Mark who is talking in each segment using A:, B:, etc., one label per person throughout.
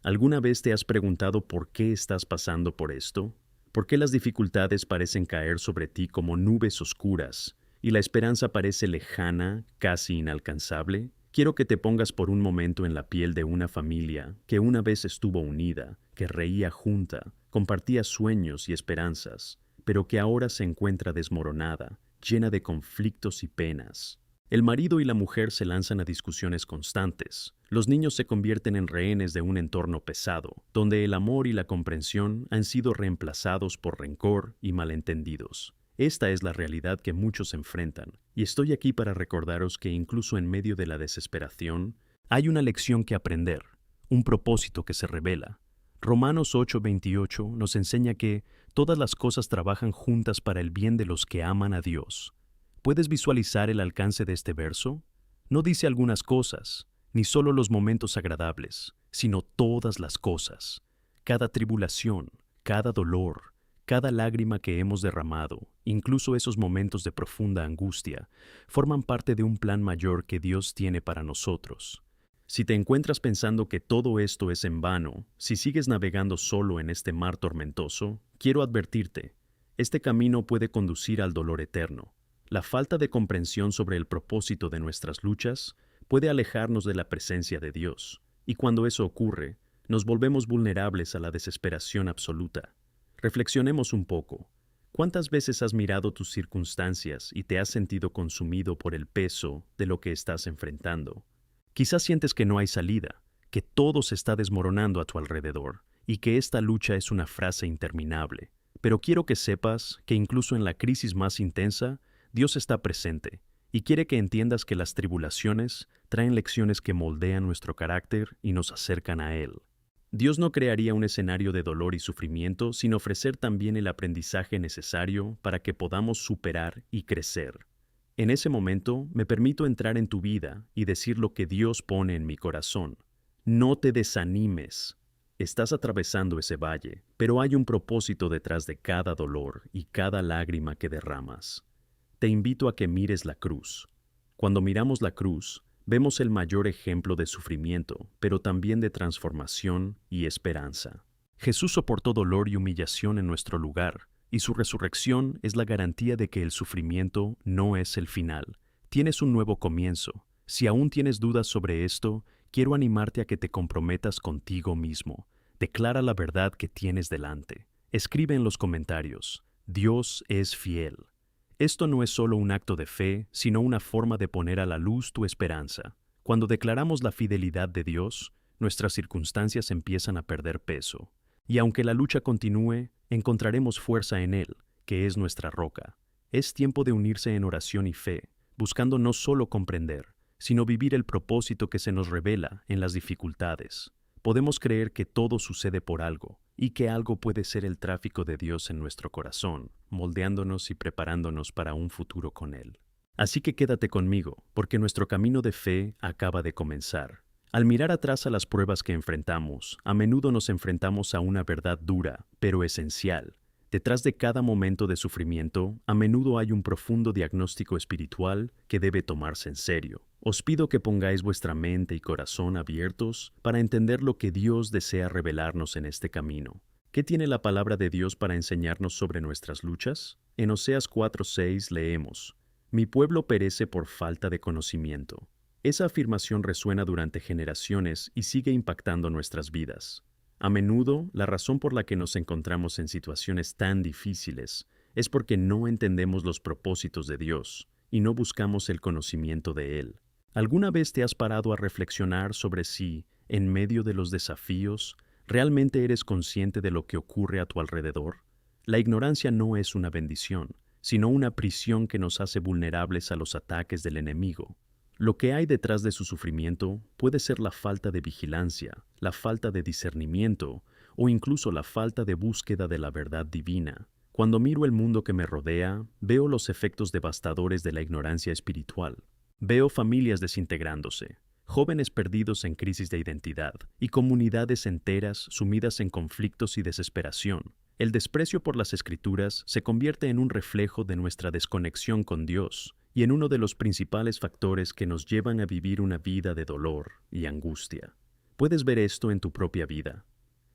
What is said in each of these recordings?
A: ¿Alguna vez te has preguntado por qué estás pasando por esto? ¿Por qué las dificultades parecen caer sobre ti como nubes oscuras y la esperanza parece lejana, casi inalcanzable? Quiero que te pongas por un momento en la piel de una familia que una vez estuvo unida, que reía junta, compartía sueños y esperanzas, pero que ahora se encuentra desmoronada, llena de conflictos y penas. El marido y la mujer se lanzan a discusiones constantes. Los niños se convierten en rehenes de un entorno pesado, donde el amor y la comprensión han sido reemplazados por rencor y malentendidos. Esta es la realidad que muchos enfrentan, y estoy aquí para recordaros que incluso en medio de la desesperación, hay una lección que aprender, un propósito que se revela. Romanos 8:28 nos enseña que todas las cosas trabajan juntas para el bien de los que aman a Dios. ¿Puedes visualizar el alcance de este verso? No dice algunas cosas, ni solo los momentos agradables, sino todas las cosas. Cada tribulación, cada dolor, cada lágrima que hemos derramado, incluso esos momentos de profunda angustia, forman parte de un plan mayor que Dios tiene para nosotros. Si te encuentras pensando que todo esto es en vano, si sigues navegando solo en este mar tormentoso, quiero advertirte, este camino puede conducir al dolor eterno. La falta de comprensión sobre el propósito de nuestras luchas puede alejarnos de la presencia de Dios, y cuando eso ocurre, nos volvemos vulnerables a la desesperación absoluta. Reflexionemos un poco. ¿Cuántas veces has mirado tus circunstancias y te has sentido consumido por el peso de lo que estás enfrentando? Quizás sientes que no hay salida, que todo se está desmoronando a tu alrededor, y que esta lucha es una frase interminable. Pero quiero que sepas que incluso en la crisis más intensa, Dios está presente y quiere que entiendas que las tribulaciones traen lecciones que moldean nuestro carácter y nos acercan a Él. Dios no crearía un escenario de dolor y sufrimiento sin ofrecer también el aprendizaje necesario para que podamos superar y crecer. En ese momento me permito entrar en tu vida y decir lo que Dios pone en mi corazón. No te desanimes. Estás atravesando ese valle, pero hay un propósito detrás de cada dolor y cada lágrima que derramas. Te invito a que mires la cruz. Cuando miramos la cruz, vemos el mayor ejemplo de sufrimiento, pero también de transformación y esperanza. Jesús soportó dolor y humillación en nuestro lugar, y su resurrección es la garantía de que el sufrimiento no es el final. Tienes un nuevo comienzo. Si aún tienes dudas sobre esto, quiero animarte a que te comprometas contigo mismo. Declara la verdad que tienes delante. Escribe en los comentarios: Dios es fiel. Esto no es solo un acto de fe, sino una forma de poner a la luz tu esperanza. Cuando declaramos la fidelidad de Dios, nuestras circunstancias empiezan a perder peso. Y aunque la lucha continúe, encontraremos fuerza en Él, que es nuestra roca. Es tiempo de unirse en oración y fe, buscando no solo comprender, sino vivir el propósito que se nos revela en las dificultades. Podemos creer que todo sucede por algo, y que algo puede ser el tráfico de Dios en nuestro corazón, moldeándonos y preparándonos para un futuro con Él. Así que quédate conmigo, porque nuestro camino de fe acaba de comenzar. Al mirar atrás a las pruebas que enfrentamos, a menudo nos enfrentamos a una verdad dura, pero esencial. Detrás de cada momento de sufrimiento, a menudo hay un profundo diagnóstico espiritual que debe tomarse en serio. Os pido que pongáis vuestra mente y corazón abiertos para entender lo que Dios desea revelarnos en este camino. ¿Qué tiene la palabra de Dios para enseñarnos sobre nuestras luchas? En Oseas 4:6 leemos: Mi pueblo perece por falta de conocimiento. Esa afirmación resuena durante generaciones y sigue impactando nuestras vidas. A menudo, la razón por la que nos encontramos en situaciones tan difíciles es porque no entendemos los propósitos de Dios y no buscamos el conocimiento de Él. ¿Alguna vez te has parado a reflexionar sobre si, en medio de los desafíos, realmente eres consciente de lo que ocurre a tu alrededor? La ignorancia no es una bendición, sino una prisión que nos hace vulnerables a los ataques del enemigo. Lo que hay detrás de su sufrimiento puede ser la falta de vigilancia, la falta de discernimiento o incluso la falta de búsqueda de la verdad divina. Cuando miro el mundo que me rodea, veo los efectos devastadores de la ignorancia espiritual. Veo familias desintegrándose, jóvenes perdidos en crisis de identidad y comunidades enteras sumidas en conflictos y desesperación. El desprecio por las Escrituras se convierte en un reflejo de nuestra desconexión con Dios y en uno de los principales factores que nos llevan a vivir una vida de dolor y angustia. Puedes ver esto en tu propia vida.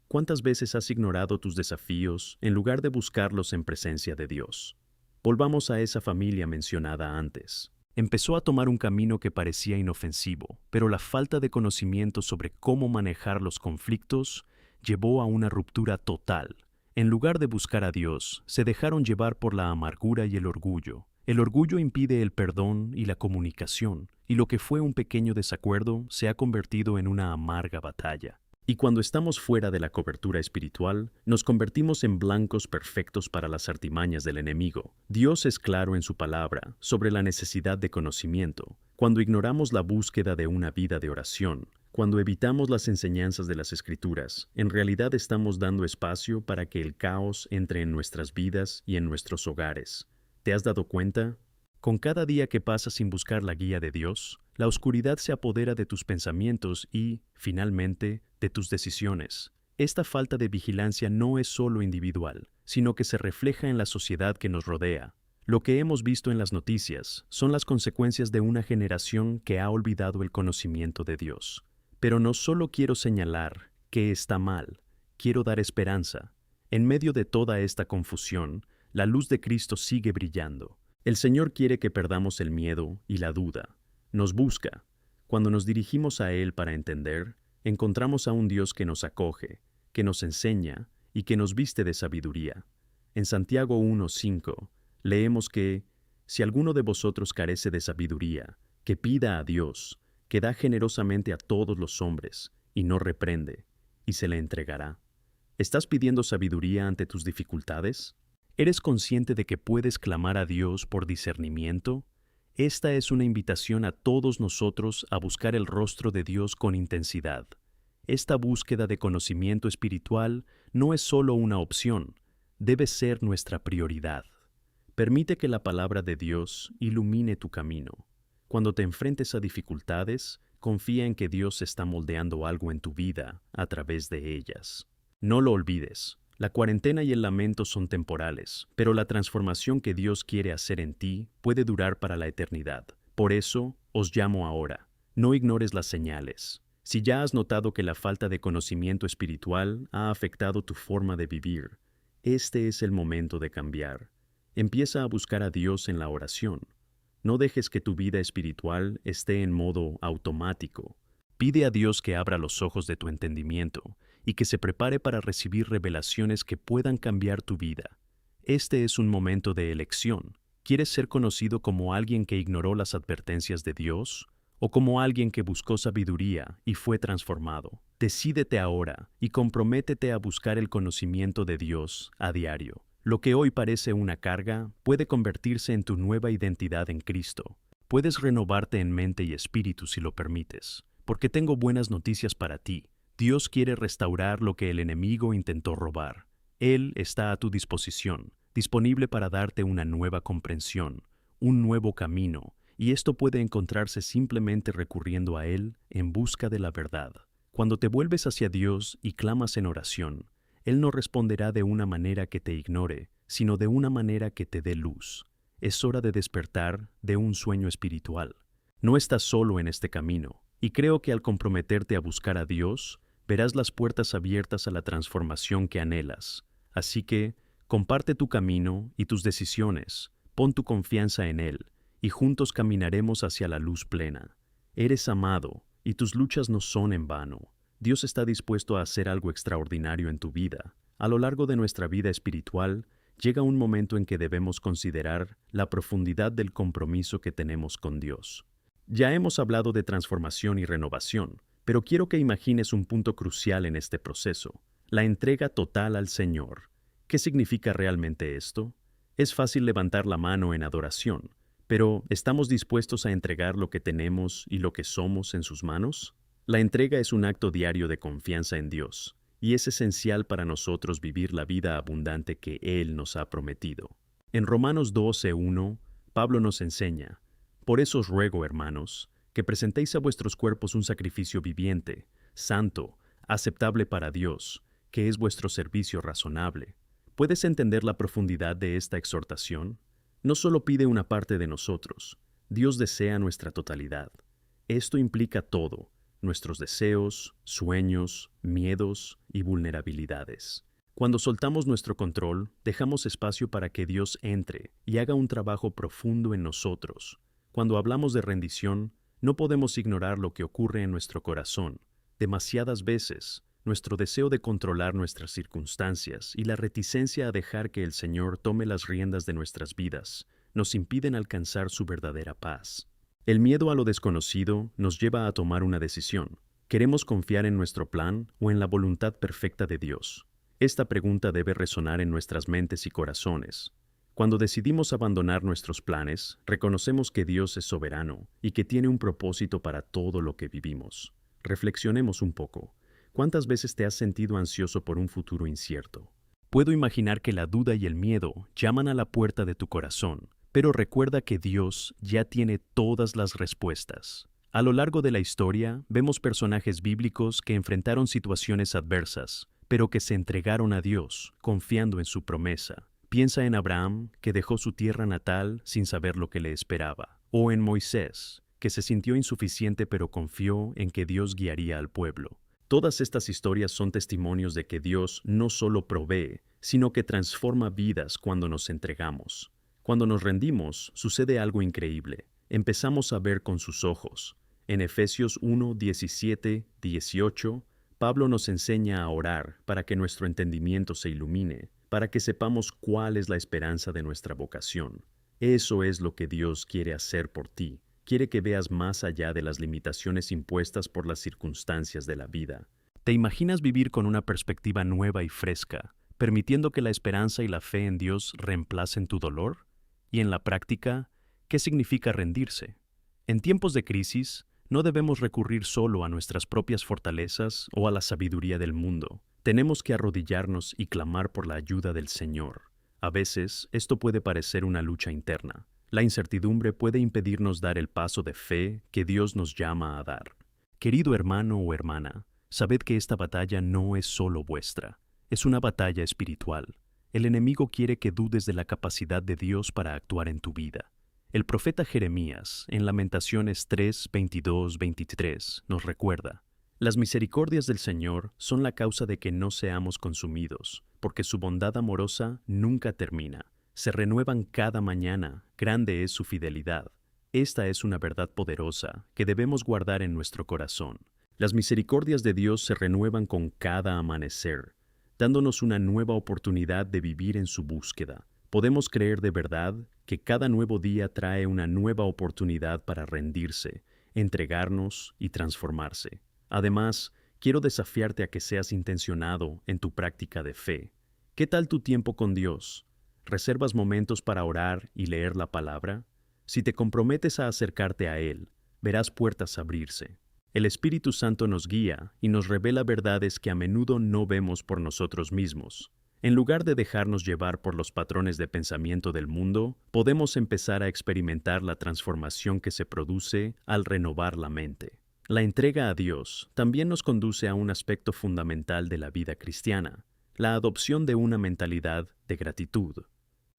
A: ¿Cuántas veces has ignorado tus desafíos en lugar de buscarlos en presencia de Dios? Volvamos a esa familia mencionada antes. Empezó a tomar un camino que parecía inofensivo, pero la falta de conocimiento sobre cómo manejar los conflictos llevó a una ruptura total. En lugar de buscar a Dios, se dejaron llevar por la amargura y el orgullo. El orgullo impide el perdón y la comunicación, y lo que fue un pequeño desacuerdo se ha convertido en una amarga batalla. Y cuando estamos fuera de la cobertura espiritual, nos convertimos en blancos perfectos para las artimañas del enemigo. Dios es claro en su palabra sobre la necesidad de conocimiento. Cuando ignoramos la búsqueda de una vida de oración, cuando evitamos las enseñanzas de las Escrituras, en realidad estamos dando espacio para que el caos entre en nuestras vidas y en nuestros hogares. ¿Te has dado cuenta? Con cada día que pasa sin buscar la guía de Dios, la oscuridad se apodera de tus pensamientos y, finalmente, de tus decisiones. Esta falta de vigilancia no es solo individual, sino que se refleja en la sociedad que nos rodea. Lo que hemos visto en las noticias son las consecuencias de una generación que ha olvidado el conocimiento de Dios. Pero no solo quiero señalar que está mal, quiero dar esperanza. En medio de toda esta confusión, la luz de Cristo sigue brillando. El Señor quiere que perdamos el miedo y la duda. Nos busca. Cuando nos dirigimos a Él para entender, encontramos a un Dios que nos acoge, que nos enseña y que nos viste de sabiduría. En Santiago 1:5 leemos que, si alguno de vosotros carece de sabiduría, que pida a Dios, que da generosamente a todos los hombres, y no reprende, y se le entregará. ¿Estás pidiendo sabiduría ante tus dificultades? ¿Eres consciente de que puedes clamar a Dios por discernimiento? Esta es una invitación a todos nosotros a buscar el rostro de Dios con intensidad. Esta búsqueda de conocimiento espiritual no es solo una opción, debe ser nuestra prioridad. Permite que la palabra de Dios ilumine tu camino. Cuando te enfrentes a dificultades, confía en que Dios está moldeando algo en tu vida a través de ellas. No lo olvides. La cuarentena y el lamento son temporales, pero la transformación que Dios quiere hacer en ti puede durar para la eternidad. Por eso, os llamo ahora. No ignores las señales. Si ya has notado que la falta de conocimiento espiritual ha afectado tu forma de vivir, este es el momento de cambiar. Empieza a buscar a Dios en la oración. No dejes que tu vida espiritual esté en modo automático. Pide a Dios que abra los ojos de tu entendimiento y que se prepare para recibir revelaciones que puedan cambiar tu vida. Este es un momento de elección. ¿Quieres ser conocido como alguien que ignoró las advertencias de Dios o como alguien que buscó sabiduría y fue transformado? Decídete ahora y comprométete a buscar el conocimiento de Dios a diario. Lo que hoy parece una carga puede convertirse en tu nueva identidad en Cristo. Puedes renovarte en mente y espíritu si lo permites, porque tengo buenas noticias para ti. Dios quiere restaurar lo que el enemigo intentó robar. Él está a tu disposición, disponible para darte una nueva comprensión, un nuevo camino, y esto puede encontrarse simplemente recurriendo a Él en busca de la verdad. Cuando te vuelves hacia Dios y clamas en oración, Él no responderá de una manera que te ignore, sino de una manera que te dé luz. Es hora de despertar de un sueño espiritual. No estás solo en este camino, y creo que al comprometerte a buscar a Dios, verás las puertas abiertas a la transformación que anhelas. Así que, comparte tu camino y tus decisiones, pon tu confianza en Él, y juntos caminaremos hacia la luz plena. Eres amado, y tus luchas no son en vano. Dios está dispuesto a hacer algo extraordinario en tu vida. A lo largo de nuestra vida espiritual, llega un momento en que debemos considerar la profundidad del compromiso que tenemos con Dios. Ya hemos hablado de transformación y renovación, pero quiero que imagines un punto crucial en este proceso, la entrega total al Señor. ¿Qué significa realmente esto? Es fácil levantar la mano en adoración, pero ¿estamos dispuestos a entregar lo que tenemos y lo que somos en sus manos? La entrega es un acto diario de confianza en Dios, y es esencial para nosotros vivir la vida abundante que Él nos ha prometido. En Romanos 12:1, Pablo nos enseña: por eso os ruego, hermanos, que presentéis a vuestros cuerpos un sacrificio viviente, santo, aceptable para Dios, que es vuestro servicio razonable. ¿Puedes entender la profundidad de esta exhortación? No solo pide una parte de nosotros, Dios desea nuestra totalidad. Esto implica todo: nuestros deseos, sueños, miedos y vulnerabilidades. Cuando soltamos nuestro control, dejamos espacio para que Dios entre y haga un trabajo profundo en nosotros. Cuando hablamos de rendición, no podemos ignorar lo que ocurre en nuestro corazón. Demasiadas veces, nuestro deseo de controlar nuestras circunstancias y la reticencia a dejar que el Señor tome las riendas de nuestras vidas nos impiden alcanzar su verdadera paz. El miedo a lo desconocido nos lleva a tomar una decisión. ¿Queremos confiar en nuestro plan o en la voluntad perfecta de Dios? Esta pregunta debe resonar en nuestras mentes y corazones. Cuando decidimos abandonar nuestros planes, reconocemos que Dios es soberano y que tiene un propósito para todo lo que vivimos. Reflexionemos un poco. ¿Cuántas veces te has sentido ansioso por un futuro incierto? Puedo imaginar que la duda y el miedo llaman a la puerta de tu corazón, pero recuerda que Dios ya tiene todas las respuestas. A lo largo de la historia, vemos personajes bíblicos que enfrentaron situaciones adversas, pero que se entregaron a Dios, confiando en su promesa. Piensa en Abraham, que dejó su tierra natal sin saber lo que le esperaba, o en Moisés, que se sintió insuficiente pero confió en que Dios guiaría al pueblo. Todas estas historias son testimonios de que Dios no solo provee, sino que transforma vidas cuando nos entregamos. Cuando nos rendimos, sucede algo increíble. Empezamos a ver con sus ojos. En Efesios 1, 17, 18, Pablo nos enseña a orar para que nuestro entendimiento se ilumine, para que sepamos cuál es la esperanza de nuestra vocación. Eso es lo que Dios quiere hacer por ti. Quiere que veas más allá de las limitaciones impuestas por las circunstancias de la vida. ¿Te imaginas vivir con una perspectiva nueva y fresca, permitiendo que la esperanza y la fe en Dios reemplacen tu dolor? Y en la práctica, ¿qué significa rendirse? En tiempos de crisis, no debemos recurrir solo a nuestras propias fortalezas o a la sabiduría del mundo. Tenemos que arrodillarnos y clamar por la ayuda del Señor. A veces, esto puede parecer una lucha interna. La incertidumbre puede impedirnos dar el paso de fe que Dios nos llama a dar. Querido hermano o hermana, sabed que esta batalla no es solo vuestra, es una batalla espiritual. El enemigo quiere que dudes de la capacidad de Dios para actuar en tu vida. El profeta Jeremías, en Lamentaciones 3, 22, 23, nos recuerda: las misericordias del Señor son la causa de que no seamos consumidos, porque su bondad amorosa nunca termina. Se renuevan cada mañana, grande es su fidelidad. Esta es una verdad poderosa que debemos guardar en nuestro corazón. Las misericordias de Dios se renuevan con cada amanecer, dándonos una nueva oportunidad de vivir en su búsqueda. Podemos creer de verdad que cada nuevo día trae una nueva oportunidad para rendirse, entregarnos y transformarse. Además, quiero desafiarte a que seas intencionado en tu práctica de fe. ¿Qué tal tu tiempo con Dios? ¿Reservas momentos para orar y leer la palabra? Si te comprometes a acercarte a Él, verás puertas abrirse. El Espíritu Santo nos guía y nos revela verdades que a menudo no vemos por nosotros mismos. En lugar de dejarnos llevar por los patrones de pensamiento del mundo, podemos empezar a experimentar la transformación que se produce al renovar la mente. La entrega a Dios también nos conduce a un aspecto fundamental de la vida cristiana: la adopción de una mentalidad de gratitud.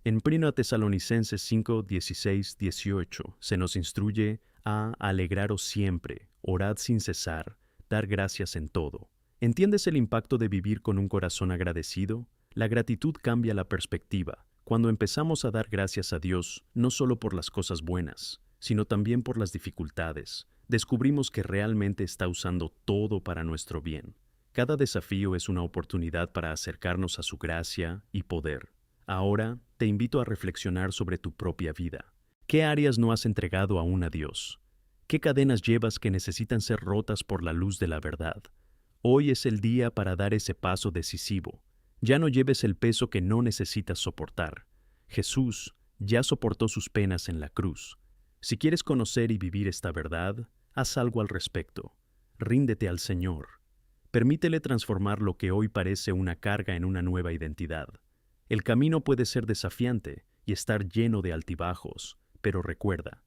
A: En 1 Tesalonicenses 5, 16, 18 se nos instruye a alegraros siempre, orad sin cesar, dar gracias en todo. ¿Entiendes el impacto de vivir con un corazón agradecido? La gratitud cambia la perspectiva. Cuando empezamos a dar gracias a Dios, no solo por las cosas buenas, sino también por las dificultades, descubrimos que realmente está usando todo para nuestro bien. Cada desafío es una oportunidad para acercarnos a su gracia y poder. Ahora, te invito a reflexionar sobre tu propia vida. ¿Qué áreas no has entregado aún a Dios? ¿Qué cadenas llevas que necesitan ser rotas por la luz de la verdad? Hoy es el día para dar ese paso decisivo. Ya no lleves el peso que no necesitas soportar. Jesús ya soportó sus penas en la cruz. Si quieres conocer y vivir esta verdad, haz algo al respecto. Ríndete al Señor. Permítele transformar lo que hoy parece una carga en una nueva identidad. El camino puede ser desafiante y estar lleno de altibajos, pero recuerda,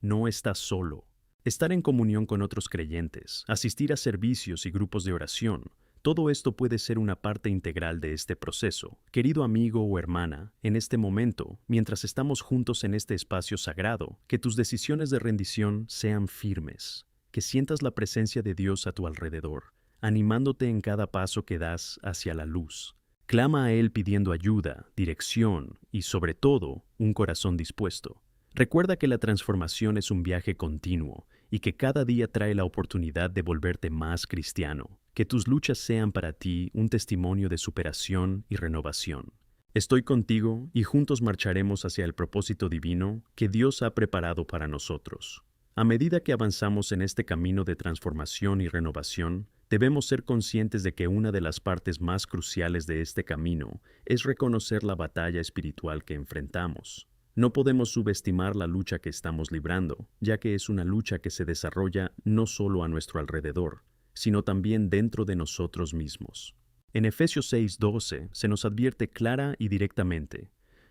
A: no estás solo. Estar en comunión con otros creyentes, asistir a servicios y grupos de oración, todo esto puede ser una parte integral de este proceso. Querido amigo o hermana, en este momento, mientras estamos juntos en este espacio sagrado, que tus decisiones de rendición sean firmes. que sientas la presencia de Dios a tu alrededor, animándote en cada paso que das hacia la luz. Clama a Él pidiendo ayuda, dirección y, sobre todo, un corazón dispuesto. Recuerda que la transformación es un viaje continuo y que cada día trae la oportunidad de volverte más cristiano. Que tus luchas sean para ti un testimonio de superación y renovación. Estoy contigo y juntos marcharemos hacia el propósito divino que Dios ha preparado para nosotros. A medida que avanzamos en este camino de transformación y renovación, debemos ser conscientes de que una de las partes más cruciales de este camino es reconocer la batalla espiritual que enfrentamos. No podemos subestimar la lucha que estamos librando, ya que es una lucha que se desarrolla no solo a nuestro alrededor, sino también dentro de nosotros mismos. En Efesios 6:12 se nos advierte clara y directamente: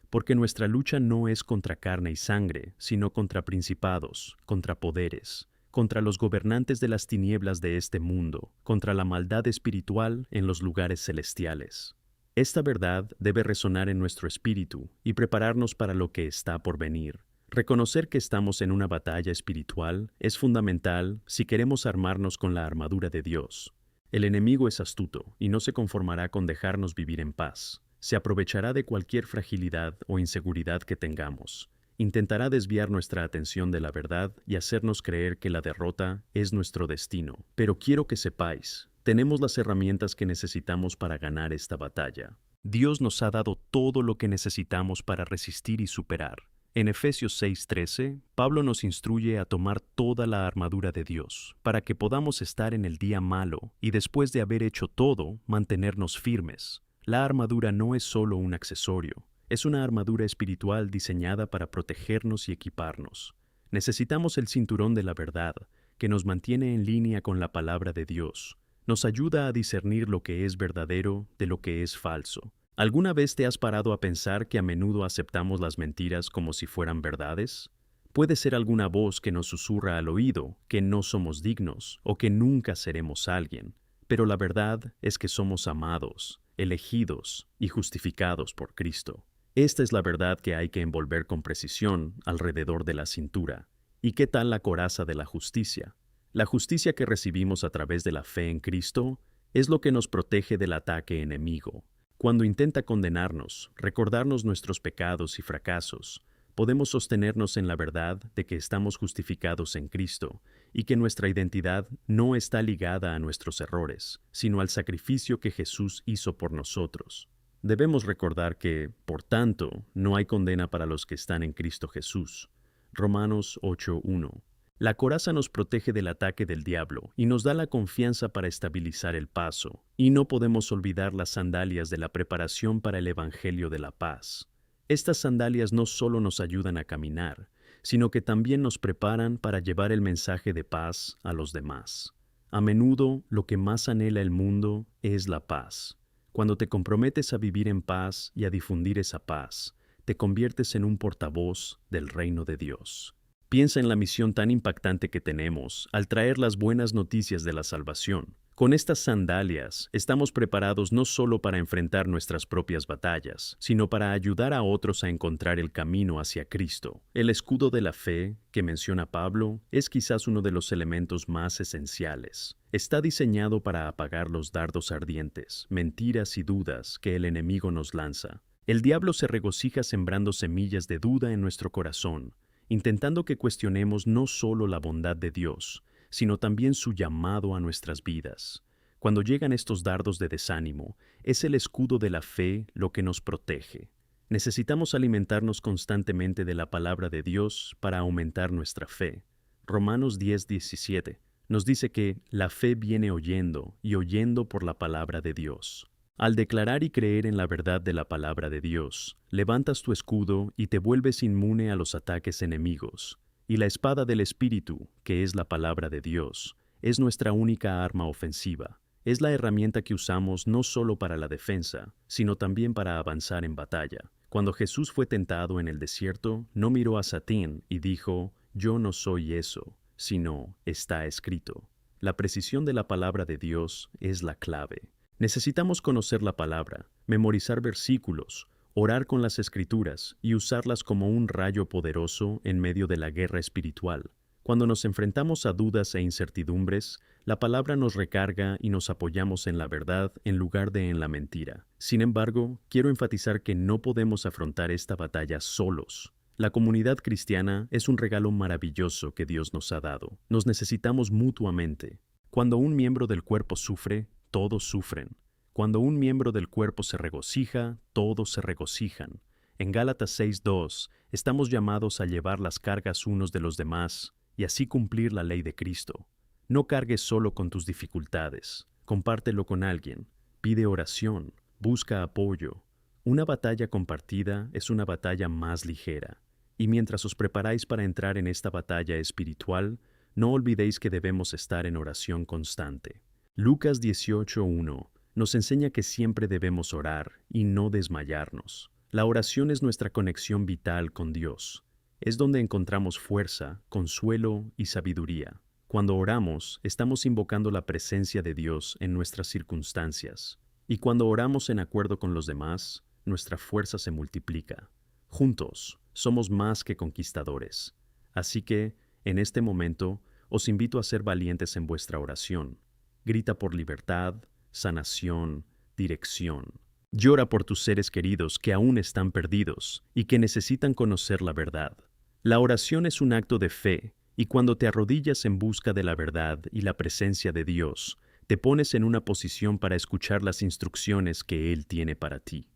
A: porque nuestra lucha no es contra carne y sangre, sino contra principados, contra poderes, contra los gobernantes de las tinieblas de este mundo, contra la maldad espiritual en los lugares celestiales. Esta verdad debe resonar en nuestro espíritu y prepararnos para lo que está por venir. Reconocer que estamos en una batalla espiritual es fundamental si queremos armarnos con la armadura de Dios. El enemigo es astuto y no se conformará con dejarnos vivir en paz. Se aprovechará de cualquier fragilidad o inseguridad que tengamos. Intentará desviar nuestra atención de la verdad y hacernos creer que la derrota es nuestro destino. Pero quiero que sepáis, tenemos las herramientas que necesitamos para ganar esta batalla. Dios nos ha dado todo lo que necesitamos para resistir y superar. En Efesios 6:13, Pablo nos instruye a tomar toda la armadura de Dios, para que podamos estar en el día malo y después de haber hecho todo, mantenernos firmes. La armadura no es solo un accesorio, es una armadura espiritual diseñada para protegernos y equiparnos. Necesitamos el cinturón de la verdad, que nos mantiene en línea con la palabra de Dios. Nos ayuda a discernir lo que es verdadero de lo que es falso. ¿Alguna vez te has parado a pensar que a menudo aceptamos las mentiras como si fueran verdades? Puede ser alguna voz que nos susurra al oído que no somos dignos o que nunca seremos alguien, pero la verdad es que somos amados, elegidos y justificados por Cristo. Esta es la verdad que hay que envolver con precisión alrededor de la cintura. ¿Y qué tal la coraza de la justicia? La justicia que recibimos a través de la fe en Cristo es lo que nos protege del ataque enemigo. Cuando intenta condenarnos, recordarnos nuestros pecados y fracasos, podemos sostenernos en la verdad de que estamos justificados en Cristo y que nuestra identidad no está ligada a nuestros errores, sino al sacrificio que Jesús hizo por nosotros. Debemos recordar que, por tanto, no hay condena para los que están en Cristo Jesús. Romanos 8:1. La coraza nos protege del ataque del diablo y nos da la confianza para estabilizar el paso. Y no podemos olvidar las sandalias de la preparación para el Evangelio de la paz. Estas sandalias no solo nos ayudan a caminar, sino que también nos preparan para llevar el mensaje de paz a los demás. A menudo, lo que más anhela el mundo es la paz. Cuando te comprometes a vivir en paz y a difundir esa paz, te conviertes en un portavoz del reino de Dios. Piensa en la misión tan impactante que tenemos al traer las buenas noticias de la salvación. Con estas sandalias, estamos preparados no solo para enfrentar nuestras propias batallas, sino para ayudar a otros a encontrar el camino hacia Cristo. El escudo de la fe, que menciona Pablo, es quizás uno de los elementos más esenciales. Está diseñado para apagar los dardos ardientes, mentiras y dudas que el enemigo nos lanza. El diablo se regocija sembrando semillas de duda en nuestro corazón, intentando que cuestionemos no solo la bondad de Dios, sino también su llamado a nuestras vidas. Cuando llegan estos dardos de desánimo, es el escudo de la fe lo que nos protege. Necesitamos alimentarnos constantemente de la palabra de Dios para aumentar nuestra fe. Romanos 10:17 nos dice que la fe viene oyendo y oyendo por la palabra de Dios. Al declarar y creer en la verdad de la palabra de Dios, levantas tu escudo y te vuelves inmune a los ataques enemigos. Y la espada del Espíritu, que es la palabra de Dios, es nuestra única arma ofensiva. Es la herramienta que usamos no solo para la defensa, sino también para avanzar en batalla. Cuando Jesús fue tentado en el desierto, no miró a Satán y dijo: «Yo no soy eso», sino «está escrito». La precisión de la palabra de Dios es la clave. Necesitamos conocer la palabra, memorizar versículos, orar con las Escrituras y usarlas como un rayo poderoso en medio de la guerra espiritual. Cuando nos enfrentamos a dudas e incertidumbres, la palabra nos recarga y nos apoyamos en la verdad en lugar de en la mentira. Sin embargo, quiero enfatizar que no podemos afrontar esta batalla solos. La comunidad cristiana es un regalo maravilloso que Dios nos ha dado. Nos necesitamos mutuamente. Cuando un miembro del cuerpo sufre, todos sufren. Cuando un miembro del cuerpo se regocija, todos se regocijan. En Gálatas 6:2, estamos llamados a llevar las cargas unos de los demás y así cumplir la ley de Cristo. No cargues solo con tus dificultades. Compártelo con alguien. Pide oración. Busca apoyo. Una batalla compartida es una batalla más ligera. Y mientras os preparáis para entrar en esta batalla espiritual, no olvidéis que debemos estar en oración constante. Lucas 18:1 nos enseña que siempre debemos orar y no desmayarnos. La oración es nuestra conexión vital con Dios. Es donde encontramos fuerza, consuelo y sabiduría. Cuando oramos, estamos invocando la presencia de Dios en nuestras circunstancias. Y cuando oramos en acuerdo con los demás, nuestra fuerza se multiplica. Juntos, somos más que conquistadores. Así que, en este momento, os invito a ser valientes en vuestra oración. Grita por libertad, sanación, dirección. Llora por tus seres queridos que aún están perdidos y que necesitan conocer la verdad. La oración es un acto de fe, y cuando te arrodillas en busca de la verdad y la presencia de Dios, te pones en una posición para escuchar las instrucciones que Él tiene para ti.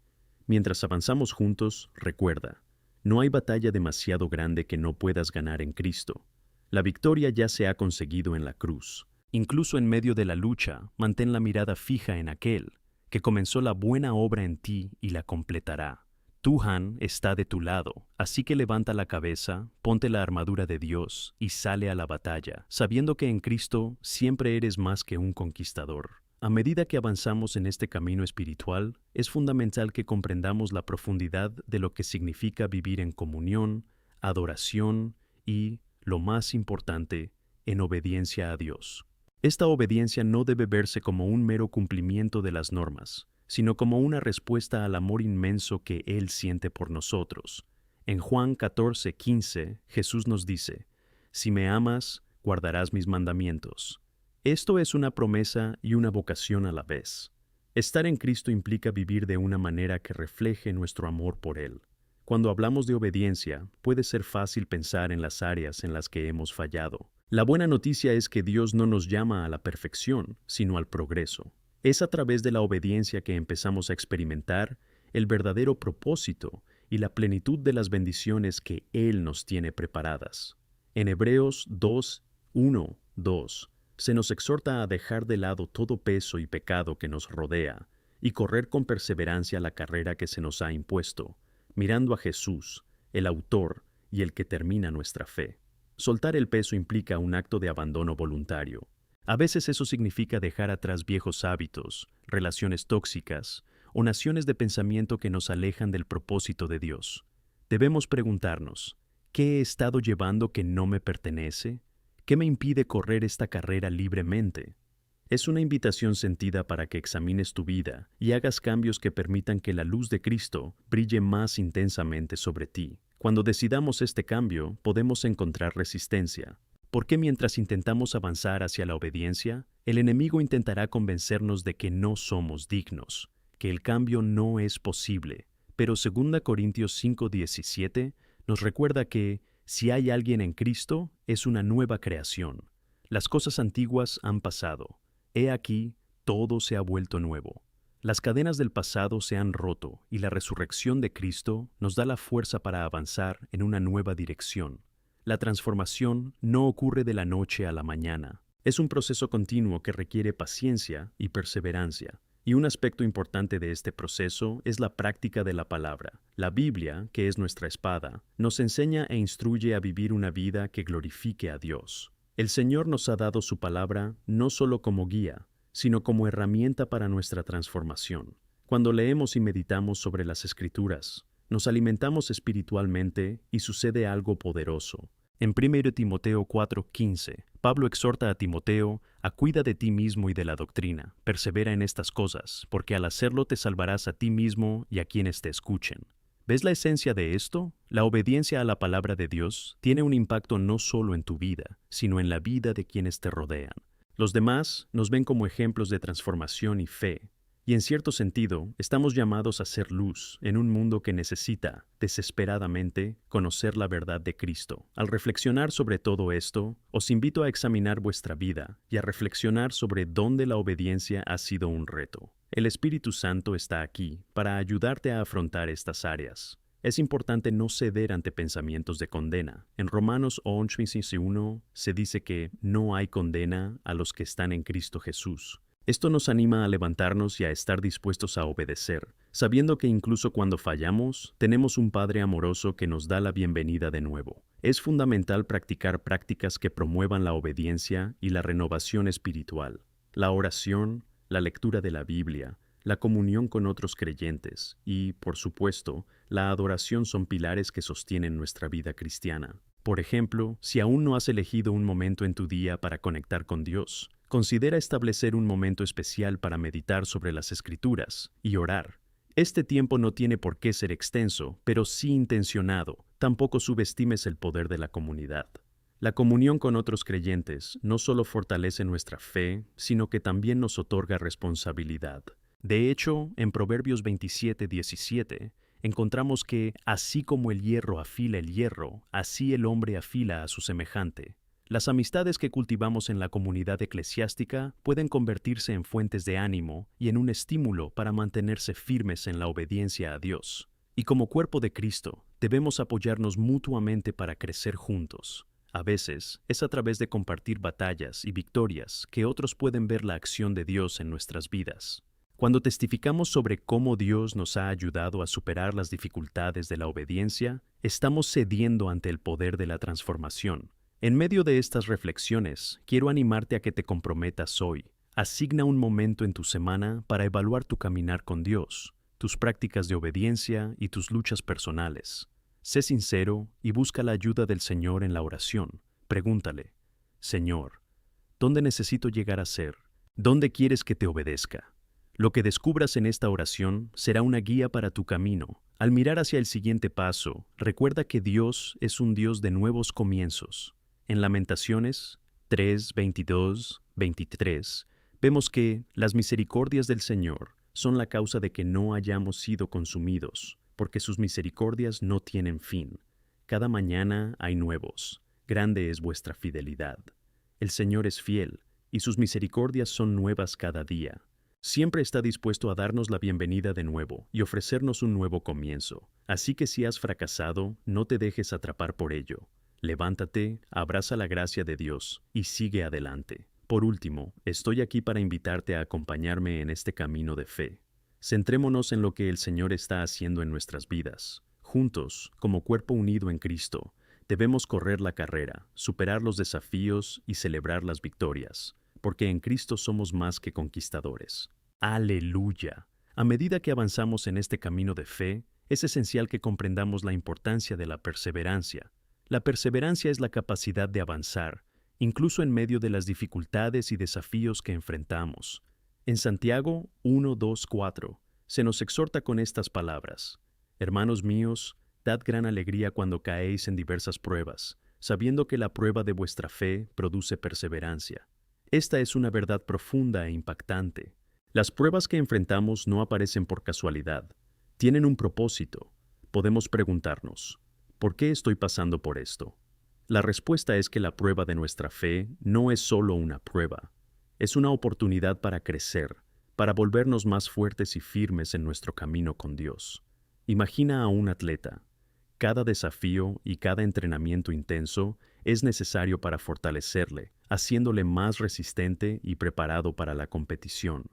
A: Mientras avanzamos juntos, recuerda, no hay batalla demasiado grande que no puedas ganar en Cristo. La victoria ya se ha conseguido en la cruz. Incluso en medio de la lucha, mantén la mirada fija en aquel que comenzó la buena obra en ti y la completará. Tuhan está de tu lado, así que levanta la cabeza, ponte la armadura de Dios y sale a la batalla, sabiendo que en Cristo siempre eres más que un conquistador. A medida que avanzamos en este camino espiritual, es fundamental que comprendamos la profundidad de lo que significa vivir en comunión, adoración y, lo más importante, en obediencia a Dios. Esta obediencia no debe verse como un mero cumplimiento de las normas, sino como una respuesta al amor inmenso que Él siente por nosotros. En Juan 14:15, Jesús nos dice, «Si me amas, guardarás mis mandamientos». Esto es una promesa y una vocación a la vez. Estar en Cristo implica vivir de una manera que refleje nuestro amor por Él. Cuando hablamos de obediencia, puede ser fácil pensar en las áreas en las que hemos fallado. La buena noticia es que Dios no nos llama a la perfección, sino al progreso. Es a través de la obediencia que empezamos a experimentar el verdadero propósito y la plenitud de las bendiciones que Él nos tiene preparadas. En Hebreos 2:1-2 se nos exhorta a dejar de lado todo peso y pecado que nos rodea y correr con perseverancia la carrera que se nos ha impuesto, mirando a Jesús, el autor y el que termina nuestra fe. Soltar el peso implica un acto de abandono voluntario. A veces eso significa dejar atrás viejos hábitos, relaciones tóxicas o naciones de pensamiento que nos alejan del propósito de Dios. Debemos preguntarnos, ¿qué he estado llevando que no me pertenece? ¿Qué me impide correr esta carrera libremente? Es una invitación sentida para que examines tu vida y hagas cambios que permitan que la luz de Cristo brille más intensamente sobre ti. Cuando decidamos este cambio, podemos encontrar resistencia. Porque mientras intentamos avanzar hacia la obediencia, el enemigo intentará convencernos de que no somos dignos, que el cambio no es posible. Pero 2 Corintios 5:17 nos recuerda que, si hay alguien en Cristo, es una nueva creación. Las cosas antiguas han pasado. He aquí, todo se ha vuelto nuevo. Las cadenas del pasado se han roto y la resurrección de Cristo nos da la fuerza para avanzar en una nueva dirección. La transformación no ocurre de la noche a la mañana. Es un proceso continuo que requiere paciencia y perseverancia. Y un aspecto importante de este proceso es la práctica de la palabra. La Biblia, que es nuestra espada, nos enseña e instruye a vivir una vida que glorifique a Dios. El Señor nos ha dado su palabra no solo como guía, sino como herramienta para nuestra transformación. Cuando leemos y meditamos sobre las Escrituras, nos alimentamos espiritualmente y sucede algo poderoso. En 1 Timoteo 4:15, Pablo exhorta a Timoteo a cuida de ti mismo y de la doctrina. Persevera en estas cosas, porque al hacerlo te salvarás a ti mismo y a quienes te escuchen. ¿Ves la esencia de esto? La obediencia a la palabra de Dios tiene un impacto no solo en tu vida, sino en la vida de quienes te rodean. Los demás nos ven como ejemplos de transformación y fe, y en cierto sentido estamos llamados a ser luz en un mundo que necesita, desesperadamente, conocer la verdad de Cristo. Al reflexionar sobre todo esto, os invito a examinar vuestra vida y a reflexionar sobre dónde la obediencia ha sido un reto. El Espíritu Santo está aquí para ayudarte a afrontar estas áreas. Es importante no ceder ante pensamientos de condena. En Romanos 11:1 se dice que no hay condena a los que están en Cristo Jesús. Esto nos anima a levantarnos y a estar dispuestos a obedecer, sabiendo que incluso cuando fallamos, tenemos un Padre amoroso que nos da la bienvenida de nuevo. Es fundamental practicar prácticas que promuevan la obediencia y la renovación espiritual. La oración, la lectura de la Biblia, la comunión con otros creyentes y, por supuesto, la adoración son pilares que sostienen nuestra vida cristiana. Por ejemplo, si aún no has elegido un momento en tu día para conectar con Dios, considera establecer un momento especial para meditar sobre las Escrituras y orar. Este tiempo no tiene por qué ser extenso, pero sí intencionado. Tampoco subestimes el poder de la comunidad. La comunión con otros creyentes no solo fortalece nuestra fe, sino que también nos otorga responsabilidad. De hecho, en Proverbios 27:17, encontramos que, así como el hierro afila el hierro, así el hombre afila a su semejante. Las amistades que cultivamos en la comunidad eclesiástica pueden convertirse en fuentes de ánimo y en un estímulo para mantenerse firmes en la obediencia a Dios. Y como cuerpo de Cristo, debemos apoyarnos mutuamente para crecer juntos. A veces, es a través de compartir batallas y victorias que otros pueden ver la acción de Dios en nuestras vidas. Cuando testificamos sobre cómo Dios nos ha ayudado a superar las dificultades de la obediencia, estamos cediendo ante el poder de la transformación. En medio de estas reflexiones, quiero animarte a que te comprometas hoy. Asigna un momento en tu semana para evaluar tu caminar con Dios, tus prácticas de obediencia y tus luchas personales. Sé sincero y busca la ayuda del Señor en la oración. Pregúntale, Señor, ¿dónde necesito llegar a ser? ¿Dónde quieres que te obedezca? Lo que descubras en esta oración será una guía para tu camino. Al mirar hacia el siguiente paso, recuerda que Dios es un Dios de nuevos comienzos. En Lamentaciones 3:22-23, vemos que las misericordias del Señor son la causa de que no hayamos sido consumidos, porque sus misericordias no tienen fin. Cada mañana hay nuevos. Grande es vuestra fidelidad. El Señor es fiel, y sus misericordias son nuevas cada día. Siempre está dispuesto a darnos la bienvenida de nuevo y ofrecernos un nuevo comienzo. Así que si has fracasado, no te dejes atrapar por ello. Levántate, abraza la gracia de Dios y sigue adelante. Por último, estoy aquí para invitarte a acompañarme en este camino de fe. Centrémonos en lo que el Señor está haciendo en nuestras vidas. Juntos, como cuerpo unido en Cristo, debemos correr la carrera, superar los desafíos y celebrar las victorias, porque en Cristo somos más que conquistadores. ¡Aleluya! A medida que avanzamos en este camino de fe, es esencial que comprendamos la importancia de la perseverancia. La perseverancia es la capacidad de avanzar, incluso en medio de las dificultades y desafíos que enfrentamos. En Santiago 1:2-4 se nos exhorta con estas palabras: Hermanos míos, dad gran alegría cuando caéis en diversas pruebas, sabiendo que la prueba de vuestra fe produce perseverancia. Esta es una verdad profunda e impactante. Las pruebas que enfrentamos no aparecen por casualidad, tienen un propósito. Podemos preguntarnos, ¿por qué estoy pasando por esto? La respuesta es que la prueba de nuestra fe no es solo una prueba. Es una oportunidad para crecer, para volvernos más fuertes y firmes en nuestro camino con Dios. Imagina a un atleta. Cada desafío y cada entrenamiento intenso es necesario para fortalecerle, haciéndole más resistente y preparado para la competición.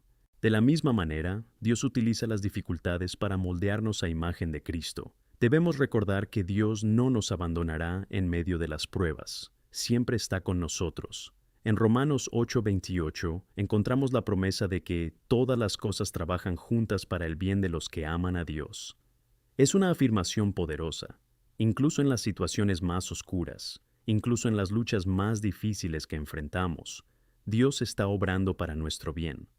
A: De la misma manera, Dios utiliza las dificultades para moldearnos a imagen de Cristo. Debemos recordar que Dios no nos abandonará en medio de las pruebas. Siempre está con nosotros. En Romanos 8:28 encontramos la promesa de que todas las cosas trabajan juntas para el bien de los que aman a Dios. Es una afirmación poderosa, incluso en las situaciones más oscuras, incluso en las luchas más difíciles que enfrentamos. Dios está obrando para nuestro bien.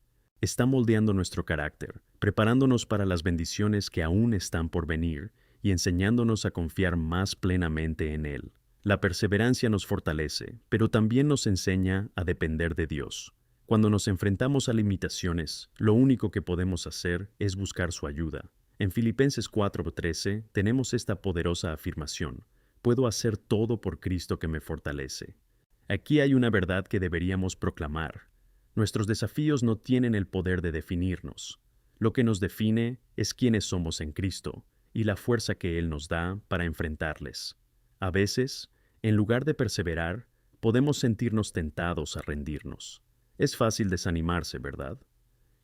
A: Está moldeando nuestro carácter, preparándonos para las bendiciones que aún están por venir y enseñándonos a confiar más plenamente en Él. La perseverancia nos fortalece, pero también nos enseña a depender de Dios. Cuando nos enfrentamos a limitaciones, lo único que podemos hacer es buscar su ayuda. En Filipenses 4:13 tenemos esta poderosa afirmación: puedo hacer todo por Cristo que me fortalece. Aquí hay una verdad que deberíamos proclamar. Nuestros desafíos no tienen el poder de definirnos. Lo que nos define es quiénes somos en Cristo y la fuerza que Él nos da para enfrentarles. A veces, en lugar de perseverar, podemos sentirnos tentados a rendirnos. Es fácil desanimarse, ¿verdad?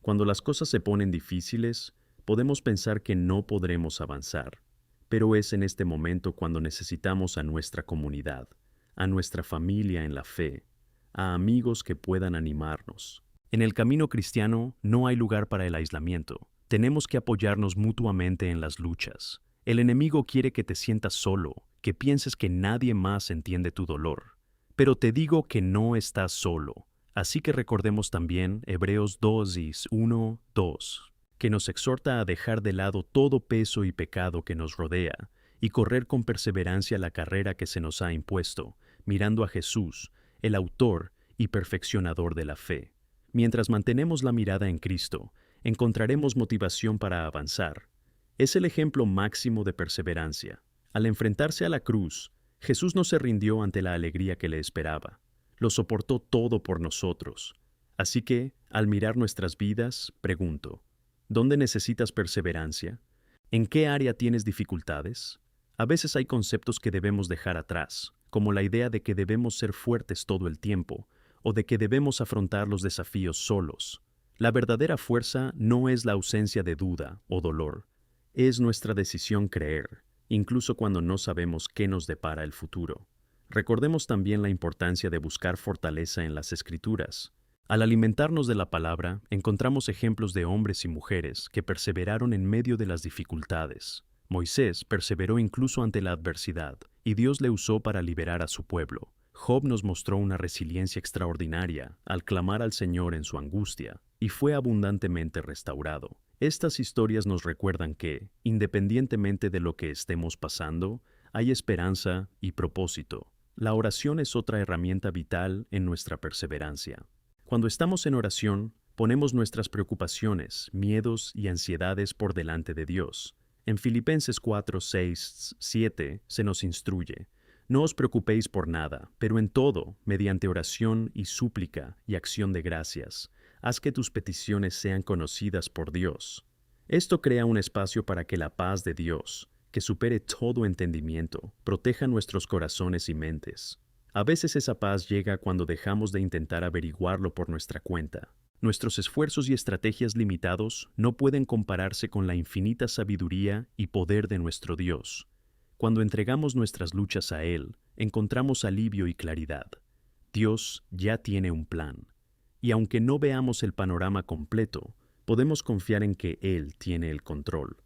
A: Cuando las cosas se ponen difíciles, podemos pensar que no podremos avanzar, pero es en este momento cuando necesitamos a nuestra comunidad, a nuestra familia en la fe, a amigos que puedan animarnos. En el camino cristiano no hay lugar para el aislamiento. Tenemos que apoyarnos mutuamente en las luchas. El enemigo quiere que te sientas solo, que pienses que nadie más entiende tu dolor. Pero te digo que no estás solo. Así que recordemos también Hebreos 2:1-2, que nos exhorta a dejar de lado todo peso y pecado que nos rodea y correr con perseverancia la carrera que se nos ha impuesto, mirando a Jesús, el autor y perfeccionador de la fe. Mientras mantenemos la mirada en Cristo, encontraremos motivación para avanzar. Es el ejemplo máximo de perseverancia. Al enfrentarse a la cruz, Jesús no se rindió ante la alegría que le esperaba. Lo soportó todo por nosotros. Así que, al mirar nuestras vidas, pregunto, ¿dónde necesitas perseverancia? ¿En qué área tienes dificultades? A veces hay conceptos que debemos dejar atrás, como la idea de que debemos ser fuertes todo el tiempo, o de que debemos afrontar los desafíos solos. La verdadera fuerza no es la ausencia de duda o dolor, es nuestra decisión creer, incluso cuando no sabemos qué nos depara el futuro. Recordemos también la importancia de buscar fortaleza en las Escrituras. Al alimentarnos de la palabra, encontramos ejemplos de hombres y mujeres que perseveraron en medio de las dificultades. Moisés perseveró incluso ante la adversidad, y Dios le usó para liberar a su pueblo. Job nos mostró una resiliencia extraordinaria al clamar al Señor en su angustia, y fue abundantemente restaurado. Estas historias nos recuerdan que, independientemente de lo que estemos pasando, hay esperanza y propósito. La oración es otra herramienta vital en nuestra perseverancia. Cuando estamos en oración, ponemos nuestras preocupaciones, miedos y ansiedades por delante de Dios. En Filipenses 4:6-7 se nos instruye: no os preocupéis por nada, pero en todo, mediante oración y súplica y acción de gracias, haz que tus peticiones sean conocidas por Dios. Esto crea un espacio para que la paz de Dios, que supere todo entendimiento, proteja nuestros corazones y mentes. A veces esa paz llega cuando dejamos de intentar averiguarlo por nuestra cuenta. Nuestros esfuerzos y estrategias limitados no pueden compararse con la infinita sabiduría y poder de nuestro Dios. Cuando entregamos nuestras luchas a Él, encontramos alivio y claridad. Dios ya tiene un plan. Y aunque no veamos el panorama completo, podemos confiar en que Él tiene el control.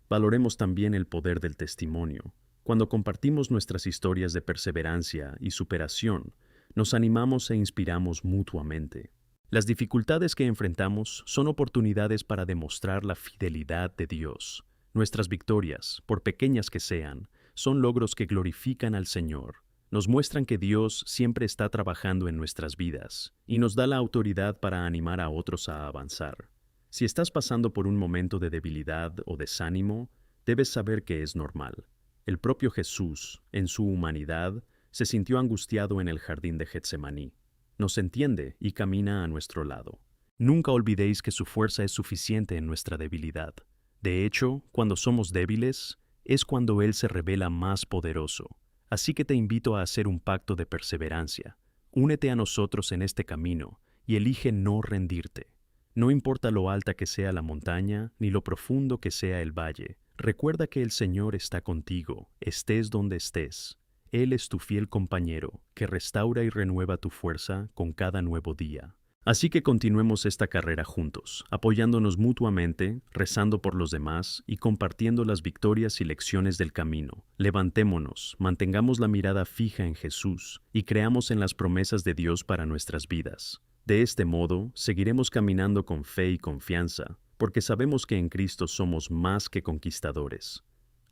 A: Valoremos también el poder del testimonio. Cuando compartimos nuestras historias de perseverancia y superación, nos animamos e inspiramos mutuamente. Las dificultades que enfrentamos son oportunidades para demostrar la fidelidad de Dios. Nuestras victorias, por pequeñas que sean, son logros que glorifican al Señor. Nos muestran que Dios siempre está trabajando en nuestras vidas y nos da la autoridad para animar a otros a avanzar. Si estás pasando por un momento de debilidad o desánimo, debes saber que es normal. El propio Jesús, en su humanidad, se sintió angustiado en el jardín de Getsemaní. Nos entiende y camina a nuestro lado. Nunca olvidéis que su fuerza es suficiente en nuestra debilidad. De hecho, cuando somos débiles, es cuando Él se revela más poderoso. Así que te invito a hacer un pacto de perseverancia. Únete a nosotros en este camino y elige no rendirte. No importa lo alta que sea la montaña, ni lo profundo que sea el valle. Recuerda que el Señor está contigo, estés donde estés. Él es tu fiel compañero, que restaura y renueva tu fuerza con cada nuevo día. Así que continuemos esta carrera juntos, apoyándonos mutuamente, rezando por los demás y compartiendo las victorias y lecciones del camino. Levantémonos, mantengamos la mirada fija en Jesús y creamos en las promesas de Dios para nuestras vidas. De este modo, seguiremos caminando con fe y confianza, porque sabemos que en Cristo somos más que conquistadores.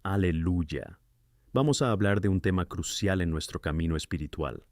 A: Aleluya. Vamos a hablar de un tema crucial en nuestro camino espiritual,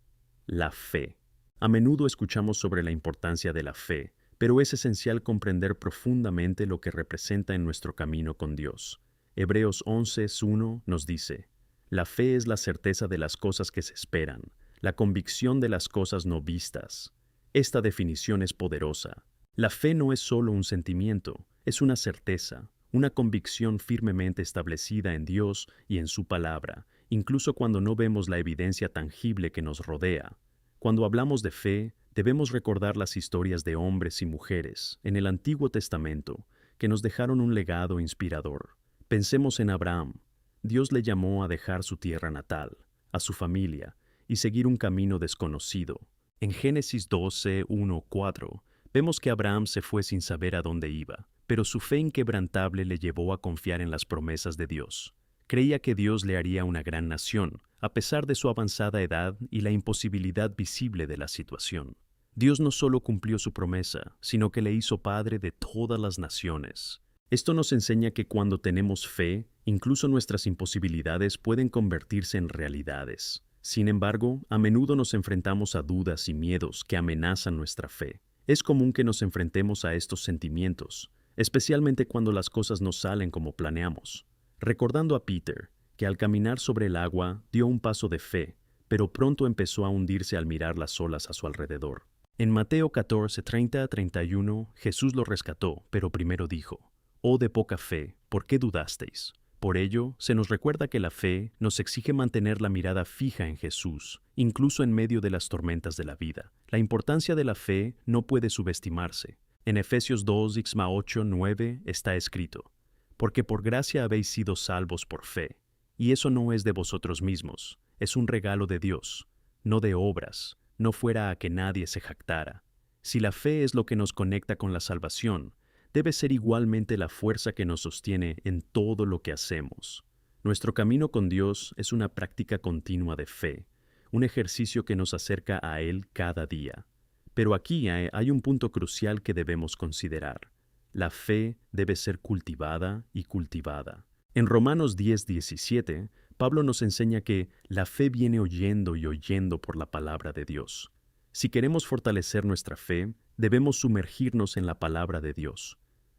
A: la fe. A menudo escuchamos sobre la importancia de la fe, pero es esencial comprender profundamente lo que representa en nuestro camino con Dios. Hebreos 11:1 nos dice, la fe es la certeza de las cosas que se esperan, la convicción de las cosas no vistas. Esta definición es poderosa. La fe no es solo un sentimiento, es una certeza, una convicción firmemente establecida en Dios y en su palabra, incluso cuando no vemos la evidencia tangible que nos rodea. Cuando hablamos de fe, debemos recordar las historias de hombres y mujeres en el Antiguo Testamento que nos dejaron un legado inspirador. Pensemos en Abraham. Dios le llamó a dejar su tierra natal, a su familia, y seguir un camino desconocido. En Génesis 12:1-4, vemos que Abraham se fue sin saber a dónde iba, pero su fe inquebrantable le llevó a confiar en las promesas de Dios. Creía que Dios le haría una gran nación, a pesar de su avanzada edad y la imposibilidad visible de la situación. Dios no solo cumplió su promesa, sino que le hizo padre de todas las naciones. Esto nos enseña que cuando tenemos fe, incluso nuestras imposibilidades pueden convertirse en realidades. Sin embargo, a menudo nos enfrentamos a dudas y miedos que amenazan nuestra fe. Es común que nos enfrentemos a estos sentimientos, especialmente cuando las cosas no salen como planeamos. Recordando a Peter, que al caminar sobre el agua dio un paso de fe, pero pronto empezó a hundirse al mirar las olas a su alrededor. En Mateo 14:30-31, Jesús lo rescató, pero primero dijo, «Oh de poca fe, ¿por qué dudasteis?». Por ello, se nos recuerda que la fe nos exige mantener la mirada fija en Jesús, incluso en medio de las tormentas de la vida. La importancia de la fe no puede subestimarse. En Efesios 2:8-9 está escrito, «Porque por gracia habéis sido salvos por fe, y eso no es de vosotros mismos, es un regalo de Dios, no de obras, no fuera a que nadie se jactara». Si la fe es lo que nos conecta con la salvación, debe ser igualmente la fuerza que nos sostiene en todo lo que hacemos. Nuestro camino con Dios es una práctica continua de fe, un ejercicio que nos acerca a Él cada día. Pero aquí hay un punto crucial que debemos considerar. La fe debe ser cultivada y cultivada. En Romanos 10:17, Pablo nos enseña que la fe viene oyendo y oyendo por la palabra de Dios. Si queremos fortalecer nuestra fe, debemos sumergirnos en la palabra de Dios.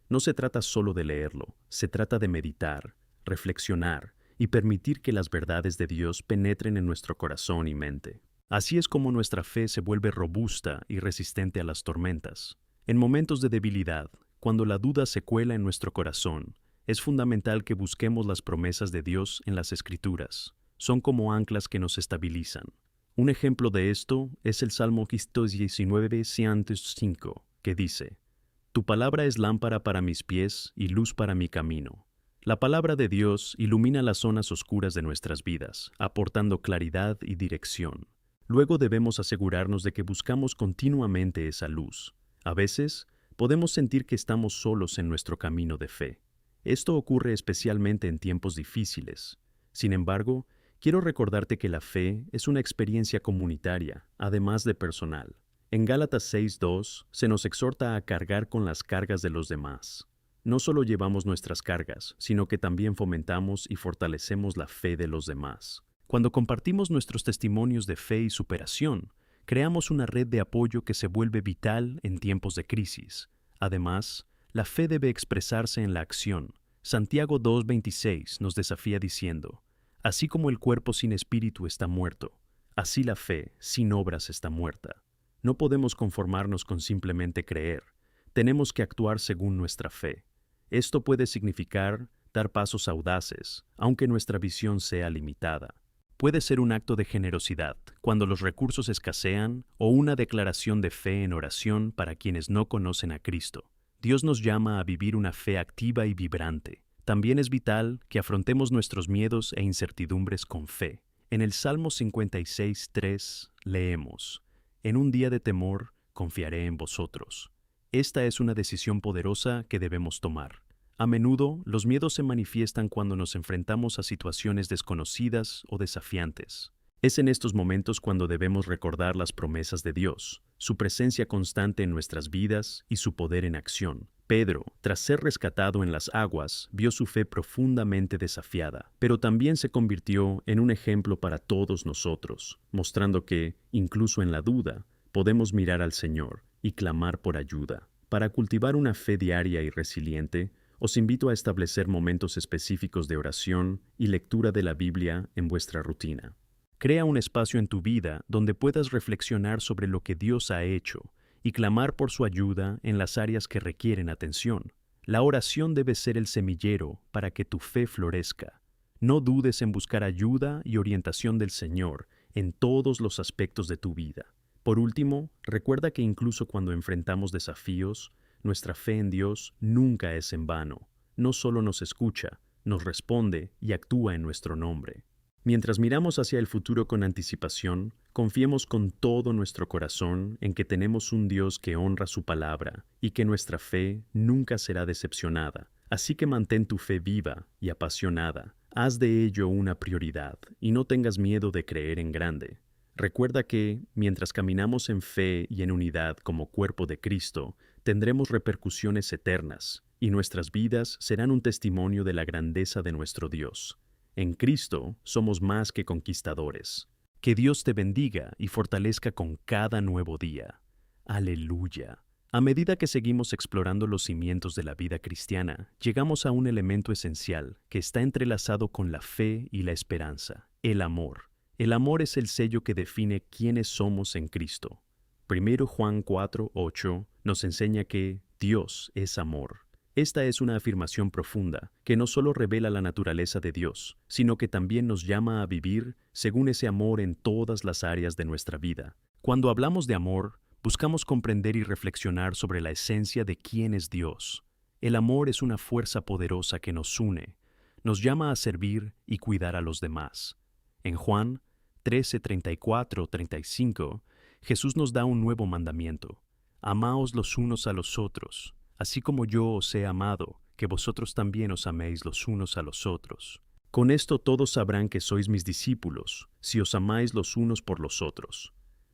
A: No se trata solo de leerlo, se trata de meditar, reflexionar y permitir que las verdades de Dios penetren en nuestro corazón y mente. Así es como nuestra fe se vuelve robusta y resistente a las tormentas. En momentos de debilidad, cuando la duda se cuela en nuestro corazón, es fundamental que busquemos las promesas de Dios en las Escrituras. Son como anclas que nos estabilizan. Un ejemplo de esto es el Salmo 119:105, que dice, «Tu palabra es lámpara para mis pies y luz para mi camino». La palabra de Dios ilumina las zonas oscuras de nuestras vidas, aportando claridad y dirección. Luego debemos asegurarnos de que buscamos continuamente esa luz. A veces, podemos sentir que estamos solos en nuestro camino de fe. Esto ocurre especialmente en tiempos difíciles. Sin embargo, quiero recordarte que la fe es una experiencia comunitaria, además de personal. En Gálatas 6:2 se nos exhorta a cargar con las cargas de los demás. No solo llevamos nuestras cargas, sino que también fomentamos y fortalecemos la fe de los demás. Cuando compartimos nuestros testimonios de fe y superación, creamos una red de apoyo que se vuelve vital en tiempos de crisis. Además, la fe debe expresarse en la acción. Santiago 2:26 nos desafía diciendo, «Así como el cuerpo sin espíritu está muerto, así la fe sin obras está muerta». No podemos conformarnos con simplemente creer. Tenemos que actuar según nuestra fe. Esto puede significar dar pasos audaces, aunque nuestra visión sea limitada. Puede ser un acto de generosidad cuando los recursos escasean o una declaración de fe en oración para quienes no conocen a Cristo. Dios nos llama a vivir una fe activa y vibrante. También es vital que afrontemos nuestros miedos e incertidumbres con fe. En el Salmo 56:3 leemos, «En un día de temor confiaré en vosotros». Esta es una decisión poderosa que debemos tomar. A menudo, los miedos se manifiestan cuando nos enfrentamos a situaciones desconocidas o desafiantes. Es en estos momentos cuando debemos recordar las promesas de Dios, su presencia constante en nuestras vidas y su poder en acción. Pedro, tras ser rescatado en las aguas, vio su fe profundamente desafiada, pero también se convirtió en un ejemplo para todos nosotros, mostrando que, incluso en la duda, podemos mirar al Señor y clamar por ayuda. Para cultivar una fe diaria y resiliente, os invito a establecer momentos específicos de oración y lectura de la Biblia en vuestra rutina. Crea un espacio en tu vida donde puedas reflexionar sobre lo que Dios ha hecho y clamar por su ayuda en las áreas que requieren atención. La oración debe ser el semillero para que tu fe florezca. No dudes en buscar ayuda y orientación del Señor en todos los aspectos de tu vida. Por último, recuerda que incluso cuando enfrentamos desafíos, nuestra fe en Dios nunca es en vano. No solo nos escucha, nos responde y actúa en nuestro nombre. Mientras miramos hacia el futuro con anticipación, confiemos con todo nuestro corazón en que tenemos un Dios que honra su palabra y que nuestra fe nunca será decepcionada. Así que mantén tu fe viva y apasionada. Haz de ello una prioridad y no tengas miedo de creer en grande. Recuerda que, mientras caminamos en fe y en unidad como cuerpo de Cristo, tendremos repercusiones eternas y nuestras vidas serán un testimonio de la grandeza de nuestro Dios. En Cristo somos más que conquistadores. Que Dios te bendiga y fortalezca con cada nuevo día. Aleluya. A medida que seguimos explorando los cimientos de la vida cristiana, llegamos a un elemento esencial que está entrelazado con la fe y la esperanza: el amor. El amor es el sello que define quiénes somos en Cristo. 1 Juan 4:8 nos enseña que Dios es amor. Esta es una afirmación profunda que no solo revela la naturaleza de Dios, sino que también nos llama a vivir según ese amor en todas las áreas de nuestra vida. Cuando hablamos de amor, buscamos comprender y reflexionar sobre la esencia de quién es Dios. El amor es una fuerza poderosa que nos une, nos llama a servir y cuidar a los demás. En Juan 13:34-35, Jesús nos da un nuevo mandamiento: amaos los unos a los otros. Así como yo os he amado, que vosotros también os améis los unos a los otros. Con esto todos sabrán que sois mis discípulos, si os amáis los unos por los otros.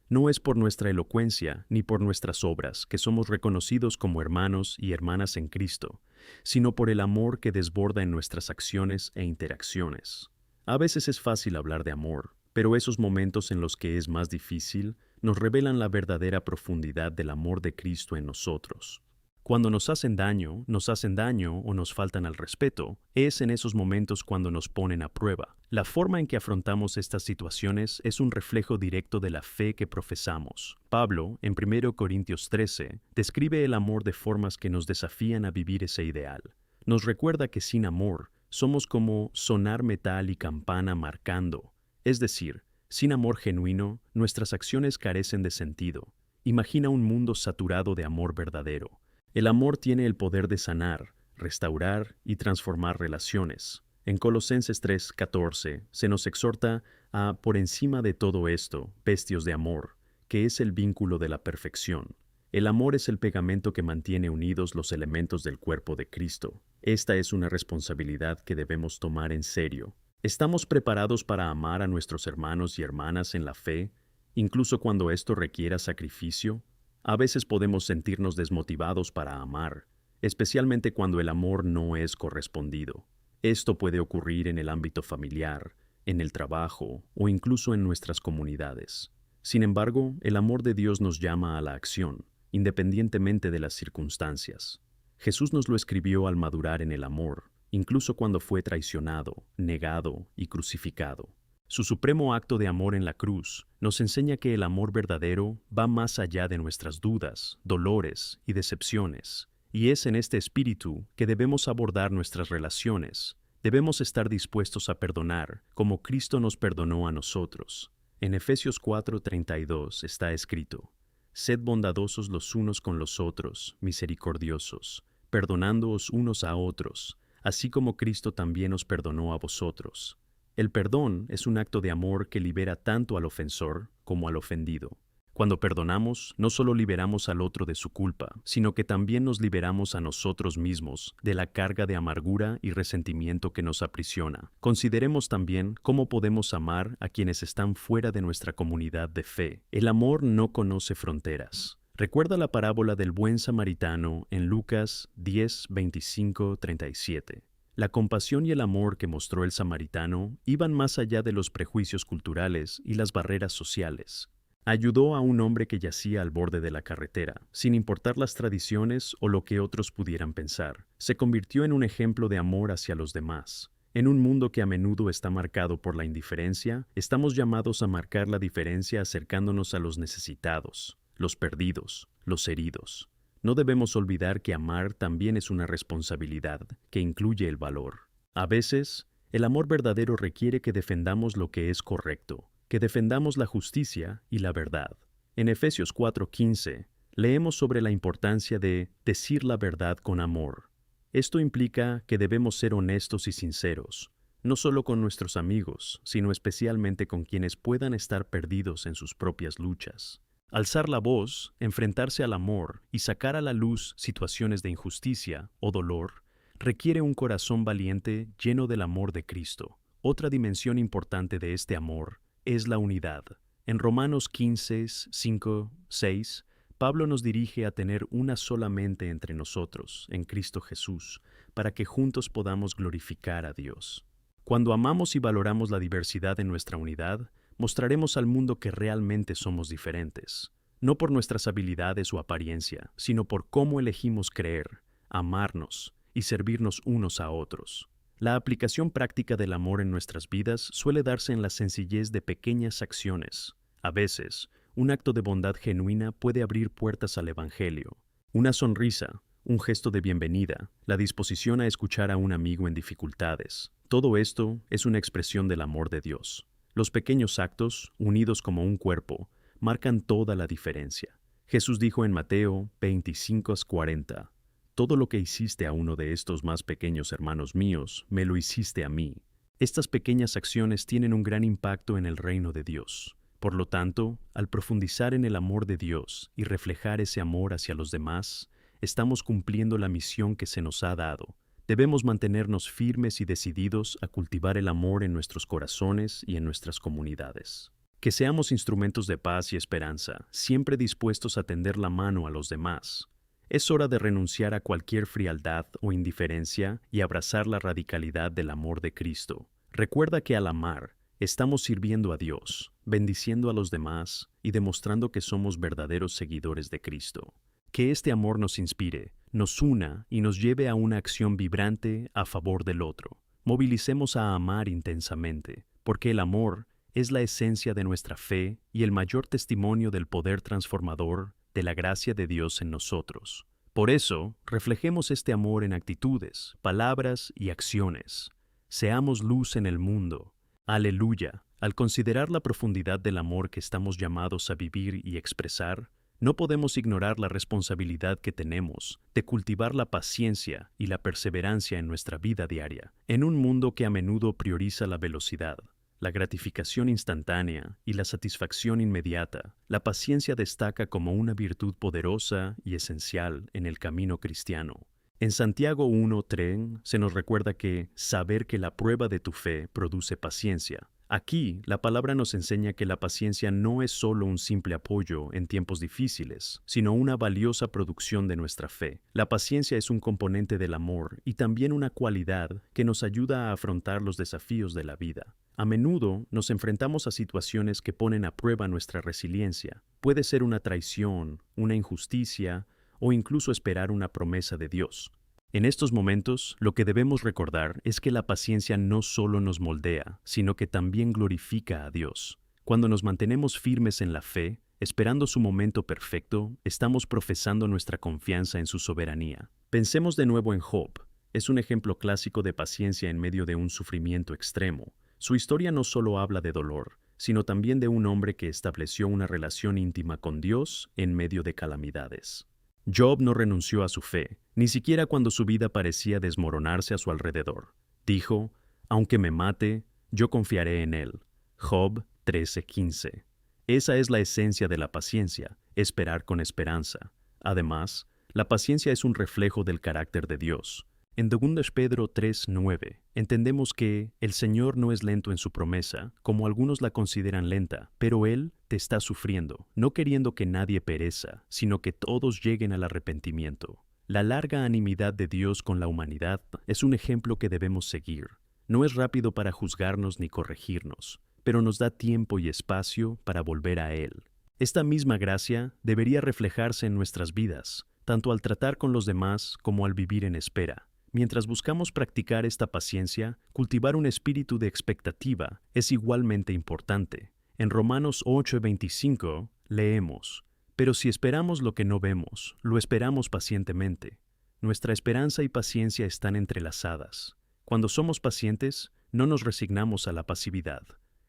A: No es por nuestra elocuencia ni por nuestras obras que somos reconocidos como hermanos y hermanas en Cristo, sino por el amor que desborda en nuestras acciones e interacciones. A veces es fácil hablar de amor, pero esos momentos en los que es más difícil nos revelan la verdadera profundidad del amor de Cristo en nosotros. Cuando nos hacen daño o nos faltan al respeto, es en esos momentos cuando nos ponen a prueba. La forma en que afrontamos estas situaciones es un reflejo directo de la fe que profesamos. Pablo, en 1 Corintios 13, describe el amor de formas que nos desafían a vivir ese ideal. Nos recuerda que sin amor, somos como sonar metal y campana marcando. Es decir, sin amor genuino, nuestras acciones carecen de sentido. Imagina un mundo saturado de amor verdadero. El amor tiene el poder de sanar, restaurar y transformar relaciones. En Colosenses 3:14 se nos exhorta a, por encima de todo esto, vestidos de amor, que es el vínculo de la perfección. El amor es el pegamento que mantiene unidos los elementos del cuerpo de Cristo. Esta es una responsabilidad que debemos tomar en serio. ¿Estamos preparados para amar a nuestros hermanos y hermanas en la fe, incluso cuando esto requiera sacrificio? A veces podemos sentirnos desmotivados para amar, especialmente cuando el amor no es correspondido. Esto puede ocurrir en el ámbito familiar, en el trabajo o incluso en nuestras comunidades. Sin embargo, el amor de Dios nos llama a la acción, independientemente de las circunstancias. Jesús nos lo escribió al madurar en el amor, incluso cuando fue traicionado, negado y crucificado. Su supremo acto de amor en la cruz nos enseña que el amor verdadero va más allá de nuestras dudas, dolores y decepciones, y es en este espíritu que debemos abordar nuestras relaciones. Debemos estar dispuestos a perdonar, como Cristo nos perdonó a nosotros. En Efesios 4:32 está escrito: «Sed bondadosos los unos con los otros, misericordiosos, perdonándoos unos a otros, así como Cristo también os perdonó a vosotros». El perdón es un acto de amor que libera tanto al ofensor como al ofendido. Cuando perdonamos, no solo liberamos al otro de su culpa, sino que también nos liberamos a nosotros mismos de la carga de amargura y resentimiento que nos aprisiona. Consideremos también cómo podemos amar a quienes están fuera de nuestra comunidad de fe. El amor no conoce fronteras. Recuerda la parábola del buen samaritano en Lucas 10, 25, 37. La compasión y el amor que mostró el samaritano iban más allá de los prejuicios culturales y las barreras sociales. Ayudó a un hombre que yacía al borde de la carretera, sin importar las tradiciones o lo que otros pudieran pensar. Se convirtió en un ejemplo de amor hacia los demás. En un mundo que a menudo está marcado por la indiferencia, estamos llamados a marcar la diferencia acercándonos a los necesitados, los perdidos, los heridos. No debemos olvidar que amar también es una responsabilidad, que incluye el valor. A veces, el amor verdadero requiere que defendamos lo que es correcto, que defendamos la justicia y la verdad. En Efesios 4:15, leemos sobre la importancia de decir la verdad con amor. Esto implica que debemos ser honestos y sinceros, no solo con nuestros amigos, sino especialmente con quienes puedan estar perdidos en sus propias luchas. Alzar la voz, enfrentarse al amor y sacar a la luz situaciones de injusticia o dolor requiere un corazón valiente lleno del amor de Cristo. Otra dimensión importante de este amor es la unidad. En Romanos 15, 5, 6, Pablo nos dirige a tener una sola mente entre nosotros, en Cristo Jesús, para que juntos podamos glorificar a Dios. Cuando amamos y valoramos la diversidad en nuestra unidad, mostraremos al mundo que realmente somos diferentes, no por nuestras habilidades o apariencia, sino por cómo elegimos creer, amarnos y servirnos unos a otros. La aplicación práctica del amor en nuestras vidas suele darse en la sencillez de pequeñas acciones. A veces, un acto de bondad genuina puede abrir puertas al Evangelio. Una sonrisa, un gesto de bienvenida, la disposición a escuchar a un amigo en dificultades. Todo esto es una expresión del amor de Dios. Los pequeños actos, unidos como un cuerpo, marcan toda la diferencia. Jesús dijo en Mateo 25:40, todo lo que hiciste a uno de estos más pequeños hermanos míos, me lo hiciste a mí. Estas pequeñas acciones tienen un gran impacto en el reino de Dios. Por lo tanto, al profundizar en el amor de Dios y reflejar ese amor hacia los demás, estamos cumpliendo la misión que se nos ha dado. Debemos mantenernos firmes y decididos a cultivar el amor en nuestros corazones y en nuestras comunidades. Que seamos instrumentos de paz y esperanza, siempre dispuestos a tender la mano a los demás. Es hora de renunciar a cualquier frialdad o indiferencia y abrazar la radicalidad del amor de Cristo. Recuerda que al amar, estamos sirviendo a Dios, bendiciendo a los demás y demostrando que somos verdaderos seguidores de Cristo. Que este amor nos inspire, nos una y nos lleve a una acción vibrante a favor del otro. Movilicemos a amar intensamente, porque el amor es la esencia de nuestra fe y el mayor testimonio del poder transformador de la gracia de Dios en nosotros. Por eso, reflejemos este amor en actitudes, palabras y acciones. Seamos luz en el mundo. Aleluya. Al considerar la profundidad del amor que estamos llamados a vivir y expresar, no podemos ignorar la responsabilidad que tenemos de cultivar la paciencia y la perseverancia en nuestra vida diaria, en un mundo que a menudo prioriza la velocidad, la gratificación instantánea y la satisfacción inmediata. La paciencia destaca como una virtud poderosa y esencial en el camino cristiano. En Santiago 1:3 se nos recuerda que saber que la prueba de tu fe produce paciencia. Aquí, la palabra nos enseña que la paciencia no es solo un simple apoyo en tiempos difíciles, sino una valiosa producción de nuestra fe. La paciencia es un componente del amor y también una cualidad que nos ayuda a afrontar los desafíos de la vida. A menudo nos enfrentamos a situaciones que ponen a prueba nuestra resiliencia. Puede ser una traición, una injusticia o incluso esperar una promesa de Dios. En estos momentos, lo que debemos recordar es que la paciencia no solo nos moldea, sino que también glorifica a Dios. Cuando nos mantenemos firmes en la fe, esperando su momento perfecto, estamos profesando nuestra confianza en su soberanía. Pensemos de nuevo en Job. Es un ejemplo clásico de paciencia en medio de un sufrimiento extremo. Su historia no solo habla de dolor, sino también de un hombre que estableció una relación íntima con Dios en medio de calamidades. Job no renunció a su fe, ni siquiera cuando su vida parecía desmoronarse a su alrededor. Dijo, aunque me mate, yo confiaré en él. Job 13:15. Esa es la esencia de la paciencia, esperar con esperanza. Además, la paciencia es un reflejo del carácter de Dios. En 2 Pedro 3:9 entendemos que el Señor no es lento en su promesa, como algunos la consideran lenta, pero Él te está sufriendo, no queriendo que nadie pereza, sino que todos lleguen al arrepentimiento. La larga animidad de Dios con la humanidad es un ejemplo que debemos seguir. No es rápido para juzgarnos ni corregirnos, pero nos da tiempo y espacio para volver a Él. Esta misma gracia debería reflejarse en nuestras vidas, tanto al tratar con los demás como al vivir en espera. Mientras buscamos practicar esta paciencia, cultivar un espíritu de expectativa es igualmente importante. En Romanos 8:25 leemos: «Pero si esperamos lo que no vemos, lo esperamos pacientemente». Nuestra esperanza y paciencia están entrelazadas. Cuando somos pacientes, no nos resignamos a la pasividad.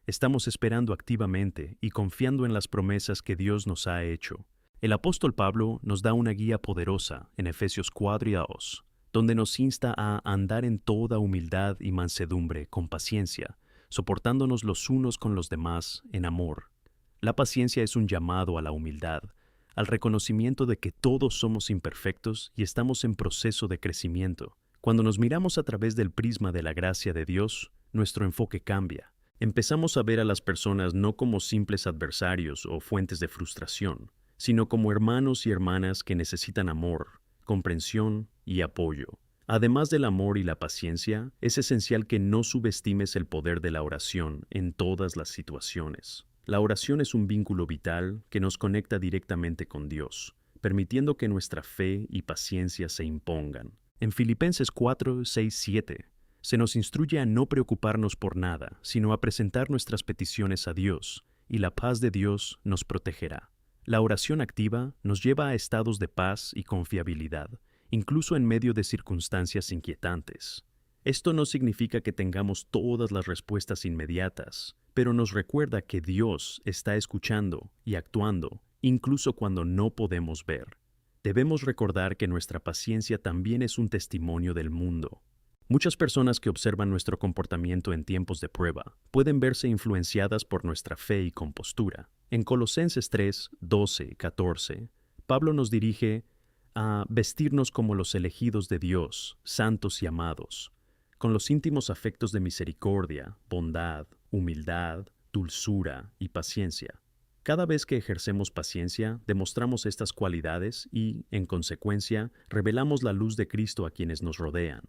A: Estamos esperando activamente y confiando en las promesas que Dios nos ha hecho. El apóstol Pablo nos da una guía poderosa en Efesios 4:2, donde nos insta a andar en toda humildad y mansedumbre con paciencia, soportándonos los unos con los demás en amor. La paciencia es un llamado a la humildad, al reconocimiento de que todos somos imperfectos y estamos en proceso de crecimiento. Cuando nos miramos a través del prisma de la gracia de Dios, nuestro enfoque cambia. Empezamos a ver a las personas no como simples adversarios o fuentes de frustración, sino como hermanos y hermanas que necesitan amor, comprensión y apoyo. Además del amor y la paciencia, es esencial que no subestimes el poder de la oración en todas las situaciones. La oración es un vínculo vital que nos conecta directamente con Dios, permitiendo que nuestra fe y paciencia se impongan. En Filipenses 4:6-7 se nos instruye a no preocuparnos por nada, sino a presentar nuestras peticiones a Dios, y la paz de Dios nos protegerá. La oración activa nos lleva a estados de paz y confiabilidad, incluso en medio de circunstancias inquietantes. Esto no significa que tengamos todas las respuestas inmediatas, pero nos recuerda que Dios está escuchando y actuando, incluso cuando no podemos ver. Debemos recordar que nuestra paciencia también es un testimonio del mundo. Muchas personas que observan nuestro comportamiento en tiempos de prueba pueden verse influenciadas por nuestra fe y compostura. En Colosenses 3:12-14, Pablo nos dirige a vestirnos como los elegidos de Dios, santos y amados, con los íntimos afectos de misericordia, bondad, humildad, dulzura y paciencia. Cada vez que ejercemos paciencia, demostramos estas cualidades y, en consecuencia, revelamos la luz de Cristo a quienes nos rodean.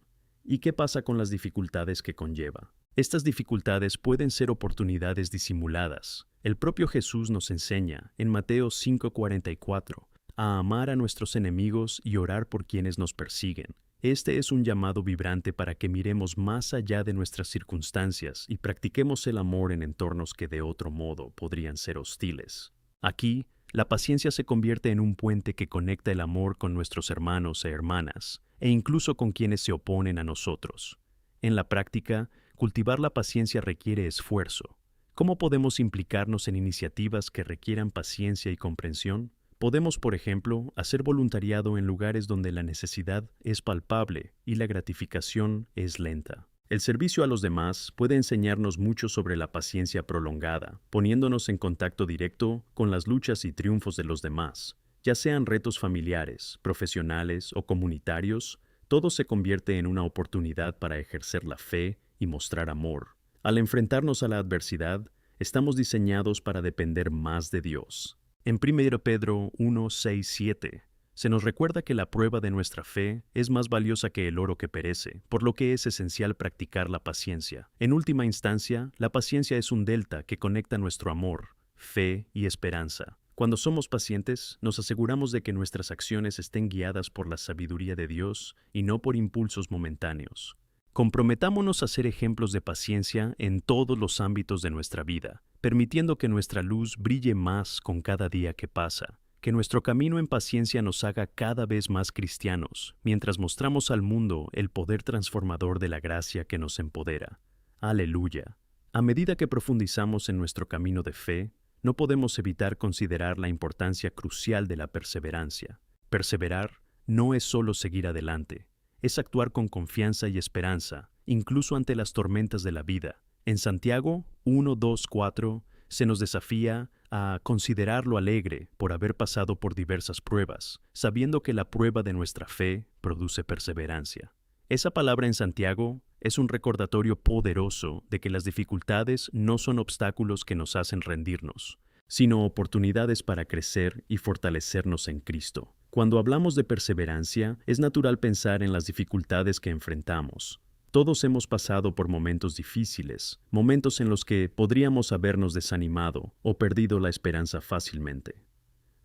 A: ¿Y qué pasa con las dificultades que conlleva? Estas dificultades pueden ser oportunidades disimuladas. El propio Jesús nos enseña, en Mateo 5:44, a amar a nuestros enemigos y orar por quienes nos persiguen. Este es un llamado vibrante para que miremos más allá de nuestras circunstancias y practiquemos el amor en entornos que de otro modo podrían ser hostiles. Aquí, la paciencia se convierte en un puente que conecta el amor con nuestros hermanos e hermanas, e incluso con quienes se oponen a nosotros. En la práctica, cultivar la paciencia requiere esfuerzo. ¿Cómo podemos implicarnos en iniciativas que requieran paciencia y comprensión? Podemos, por ejemplo, hacer voluntariado en lugares donde la necesidad es palpable y la gratificación es lenta. El servicio a los demás puede enseñarnos mucho sobre la paciencia prolongada, poniéndonos en contacto directo con las luchas y triunfos de los demás. Ya sean retos familiares, profesionales o comunitarios, todo se convierte en una oportunidad para ejercer la fe y mostrar amor. Al enfrentarnos a la adversidad, estamos diseñados para depender más de Dios. En 1 Pedro 1:6-7, se nos recuerda que la prueba de nuestra fe es más valiosa que el oro que perece, por lo que es esencial practicar la paciencia. En última instancia, la paciencia es un delta que conecta nuestro amor, fe y esperanza. Cuando somos pacientes, nos aseguramos de que nuestras acciones estén guiadas por la sabiduría de Dios y no por impulsos momentáneos. Comprometámonos a ser ejemplos de paciencia en todos los ámbitos de nuestra vida, permitiendo que nuestra luz brille más con cada día que pasa, que nuestro camino en paciencia nos haga cada vez más cristianos, mientras mostramos al mundo el poder transformador de la gracia que nos empodera. ¡Aleluya! A medida que profundizamos en nuestro camino de fe, no podemos evitar considerar la importancia crucial de la perseverancia. Perseverar no es solo seguir adelante, es actuar con confianza y esperanza, incluso ante las tormentas de la vida. En Santiago 1:2-4 se nos desafía a considerar lo alegre por haber pasado por diversas pruebas, sabiendo que la prueba de nuestra fe produce perseverancia. Esa palabra en Santiago es un recordatorio poderoso de que las dificultades no son obstáculos que nos hacen rendirnos, sino oportunidades para crecer y fortalecernos en Cristo. Cuando hablamos de perseverancia, es natural pensar en las dificultades que enfrentamos. Todos hemos pasado por momentos difíciles, momentos en los que podríamos habernos desanimado o perdido la esperanza fácilmente.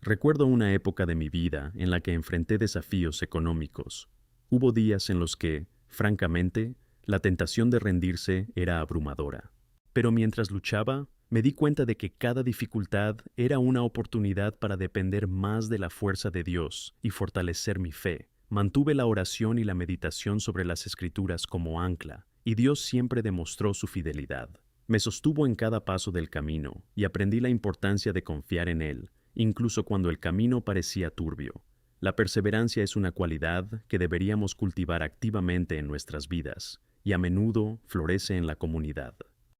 A: Recuerdo una época de mi vida en la que enfrenté desafíos económicos. Hubo días en los que, francamente, la tentación de rendirse era abrumadora. Pero mientras luchaba, me di cuenta de que cada dificultad era una oportunidad para depender más de la fuerza de Dios y fortalecer mi fe. Mantuve la oración y la meditación sobre las Escrituras como ancla, y Dios siempre demostró su fidelidad. Me sostuvo en cada paso del camino y aprendí la importancia de confiar en Él, incluso cuando el camino parecía turbio. La perseverancia es una cualidad que deberíamos cultivar activamente en nuestras vidas, y a menudo florece en la comunidad.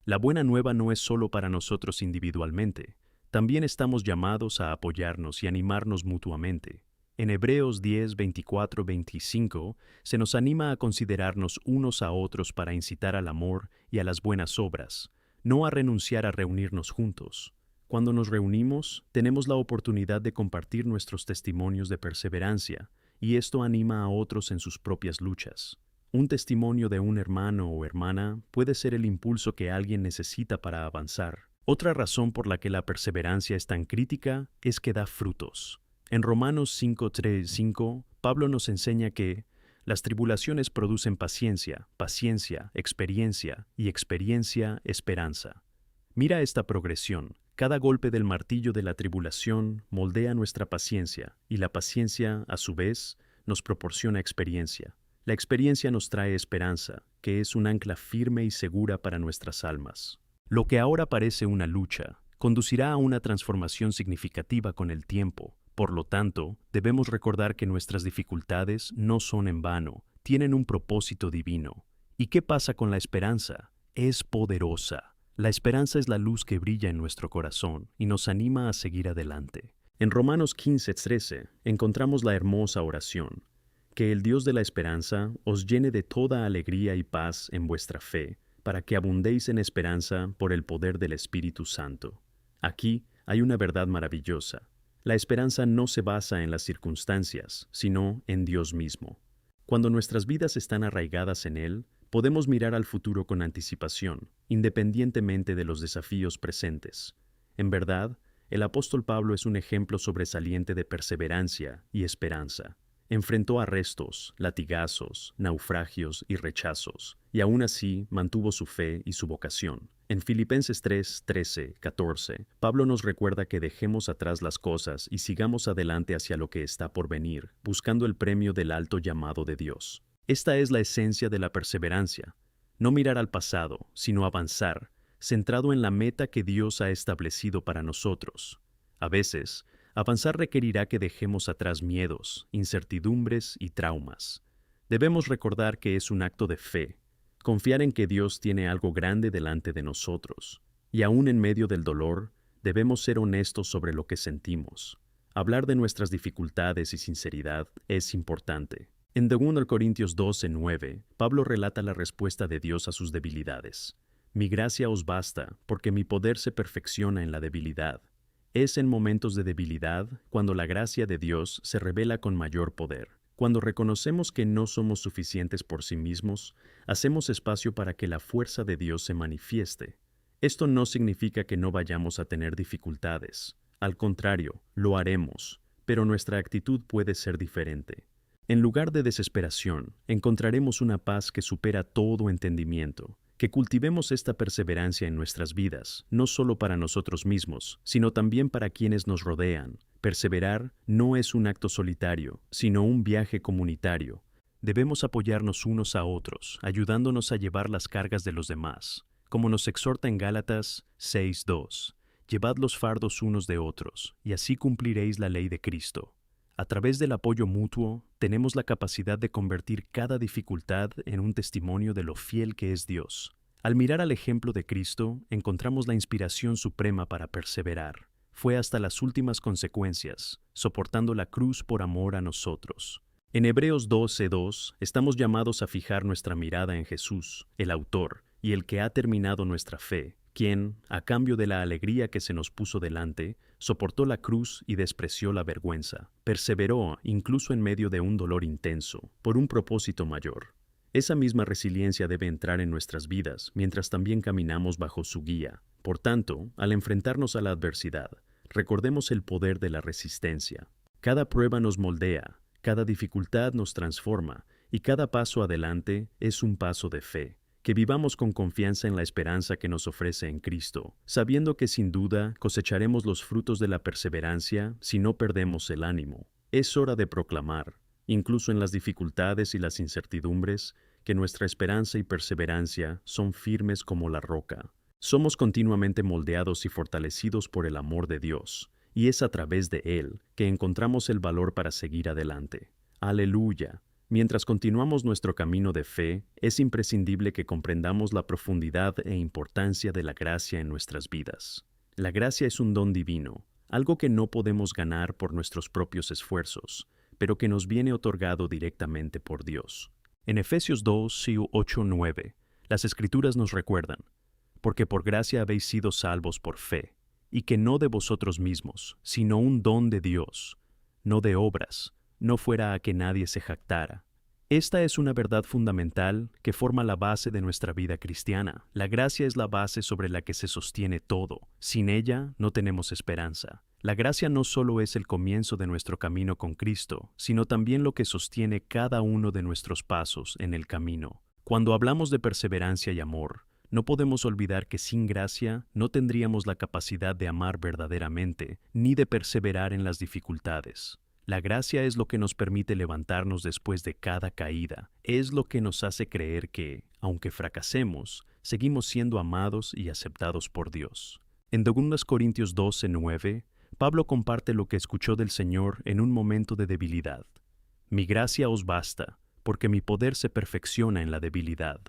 A: La buena nueva no es solo para nosotros individualmente, también estamos llamados a apoyarnos y animarnos mutuamente. En Hebreos 10, 24, 25 se nos anima a considerarnos unos a otros para incitar al amor y a las buenas obras, no a renunciar a reunirnos juntos. Cuando nos reunimos, tenemos la oportunidad de compartir nuestros testimonios de perseverancia, y esto anima a otros en sus propias luchas. Un testimonio de un hermano o hermana puede ser el impulso que alguien necesita para avanzar. Otra razón por la que la perseverancia es tan crítica es que da frutos. En Romanos 5:3-5, Pablo nos enseña que las tribulaciones producen paciencia, paciencia, experiencia, y experiencia, esperanza. Mira esta progresión. Cada golpe del martillo de la tribulación moldea nuestra paciencia, y la paciencia, a su vez, nos proporciona experiencia. La experiencia nos trae esperanza, que es un ancla firme y segura para nuestras almas. Lo que ahora parece una lucha, conducirá a una transformación significativa con el tiempo. Por lo tanto, debemos recordar que nuestras dificultades no son en vano, tienen un propósito divino. ¿Y qué pasa con la esperanza? Es poderosa. La esperanza es la luz que brilla en nuestro corazón y nos anima a seguir adelante. En Romanos 15:13 encontramos la hermosa oración: que el Dios de la esperanza os llene de toda alegría y paz en vuestra fe, para que abundéis en esperanza por el poder del Espíritu Santo. Aquí hay una verdad maravillosa. La esperanza no se basa en las circunstancias, sino en Dios mismo. Cuando nuestras vidas están arraigadas en Él, podemos mirar al futuro con anticipación, independientemente de los desafíos presentes. En verdad, el apóstol Pablo es un ejemplo sobresaliente de perseverancia y esperanza. Enfrentó arrestos, latigazos, naufragios y rechazos, y aún así mantuvo su fe y su vocación. En Filipenses 3, 13, 14, Pablo nos recuerda que dejemos atrás las cosas y sigamos adelante hacia lo que está por venir, buscando el premio del alto llamado de Dios. Esta es la esencia de la perseverancia: no mirar al pasado, sino avanzar, centrado en la meta que Dios ha establecido para nosotros. A veces, avanzar requerirá que dejemos atrás miedos, incertidumbres y traumas. Debemos recordar que es un acto de fe, confiar en que Dios tiene algo grande delante de nosotros, y aún en medio del dolor, debemos ser honestos sobre lo que sentimos. Hablar de nuestras dificultades y sinceridad es importante. En 2 Corintios 12:9, Pablo relata la respuesta de Dios a sus debilidades. Mi gracia os basta, porque mi poder se perfecciona en la debilidad. Es en momentos de debilidad cuando la gracia de Dios se revela con mayor poder. Cuando reconocemos que no somos suficientes por sí mismos, hacemos espacio para que la fuerza de Dios se manifieste. Esto no significa que no vayamos a tener dificultades. Al contrario, lo haremos, pero nuestra actitud puede ser diferente. En lugar de desesperación, encontraremos una paz que supera todo entendimiento. Que cultivemos esta perseverancia en nuestras vidas, no solo para nosotros mismos, sino también para quienes nos rodean. Perseverar no es un acto solitario, sino un viaje comunitario. Debemos apoyarnos unos a otros, ayudándonos a llevar las cargas de los demás. Como nos exhorta en Gálatas 6:2, llevad los fardos unos de otros, y así cumpliréis la ley de Cristo. A través del apoyo mutuo, tenemos la capacidad de convertir cada dificultad en un testimonio de lo fiel que es Dios. Al mirar al ejemplo de Cristo, encontramos la inspiración suprema para perseverar. Fue hasta las últimas consecuencias, soportando la cruz por amor a nosotros. En Hebreos 12:2 estamos llamados a fijar nuestra mirada en Jesús, el autor y el que ha terminado nuestra fe, quien, a cambio de la alegría que se nos puso delante, soportó la cruz y despreció la vergüenza. Perseveró incluso en medio de un dolor intenso, por un propósito mayor. Esa misma resiliencia debe entrar en nuestras vidas mientras también caminamos bajo su guía. Por tanto, al enfrentarnos a la adversidad, recordemos el poder de la resistencia. Cada prueba nos moldea, cada dificultad nos transforma y cada paso adelante es un paso de fe. Que vivamos con confianza en la esperanza que nos ofrece en Cristo, sabiendo que sin duda cosecharemos los frutos de la perseverancia si no perdemos el ánimo. Es hora de proclamar, incluso en las dificultades y las incertidumbres, que nuestra esperanza y perseverancia son firmes como la roca. Somos continuamente moldeados y fortalecidos por el amor de Dios, y es a través de Él que encontramos el valor para seguir adelante. ¡Aleluya! Mientras continuamos nuestro camino de fe, es imprescindible que comprendamos la profundidad e importancia de la gracia en nuestras vidas. La gracia es un don divino, algo que no podemos ganar por nuestros propios esfuerzos, pero que nos viene otorgado directamente por Dios. En Efesios 2:8-9, las Escrituras nos recuerdan, porque por gracia habéis sido salvos por fe, y que no de vosotros mismos, sino un don de Dios, no de obras, no fuera a que nadie se jactara. Esta es una verdad fundamental que forma la base de nuestra vida cristiana. La gracia es la base sobre la que se sostiene todo. Sin ella no tenemos esperanza. La gracia no solo es el comienzo de nuestro camino con Cristo, sino también lo que sostiene cada uno de nuestros pasos en el camino. Cuando hablamos de perseverancia y amor, no podemos olvidar que sin gracia no tendríamos la capacidad de amar verdaderamente, ni de perseverar en las dificultades. La gracia es lo que nos permite levantarnos después de cada caída. Es lo que nos hace creer que, aunque fracasemos, seguimos siendo amados y aceptados por Dios. En 2 Corintios 12:9, Pablo comparte lo que escuchó del Señor en un momento de debilidad. Mi gracia os basta, porque mi poder se perfecciona en la debilidad.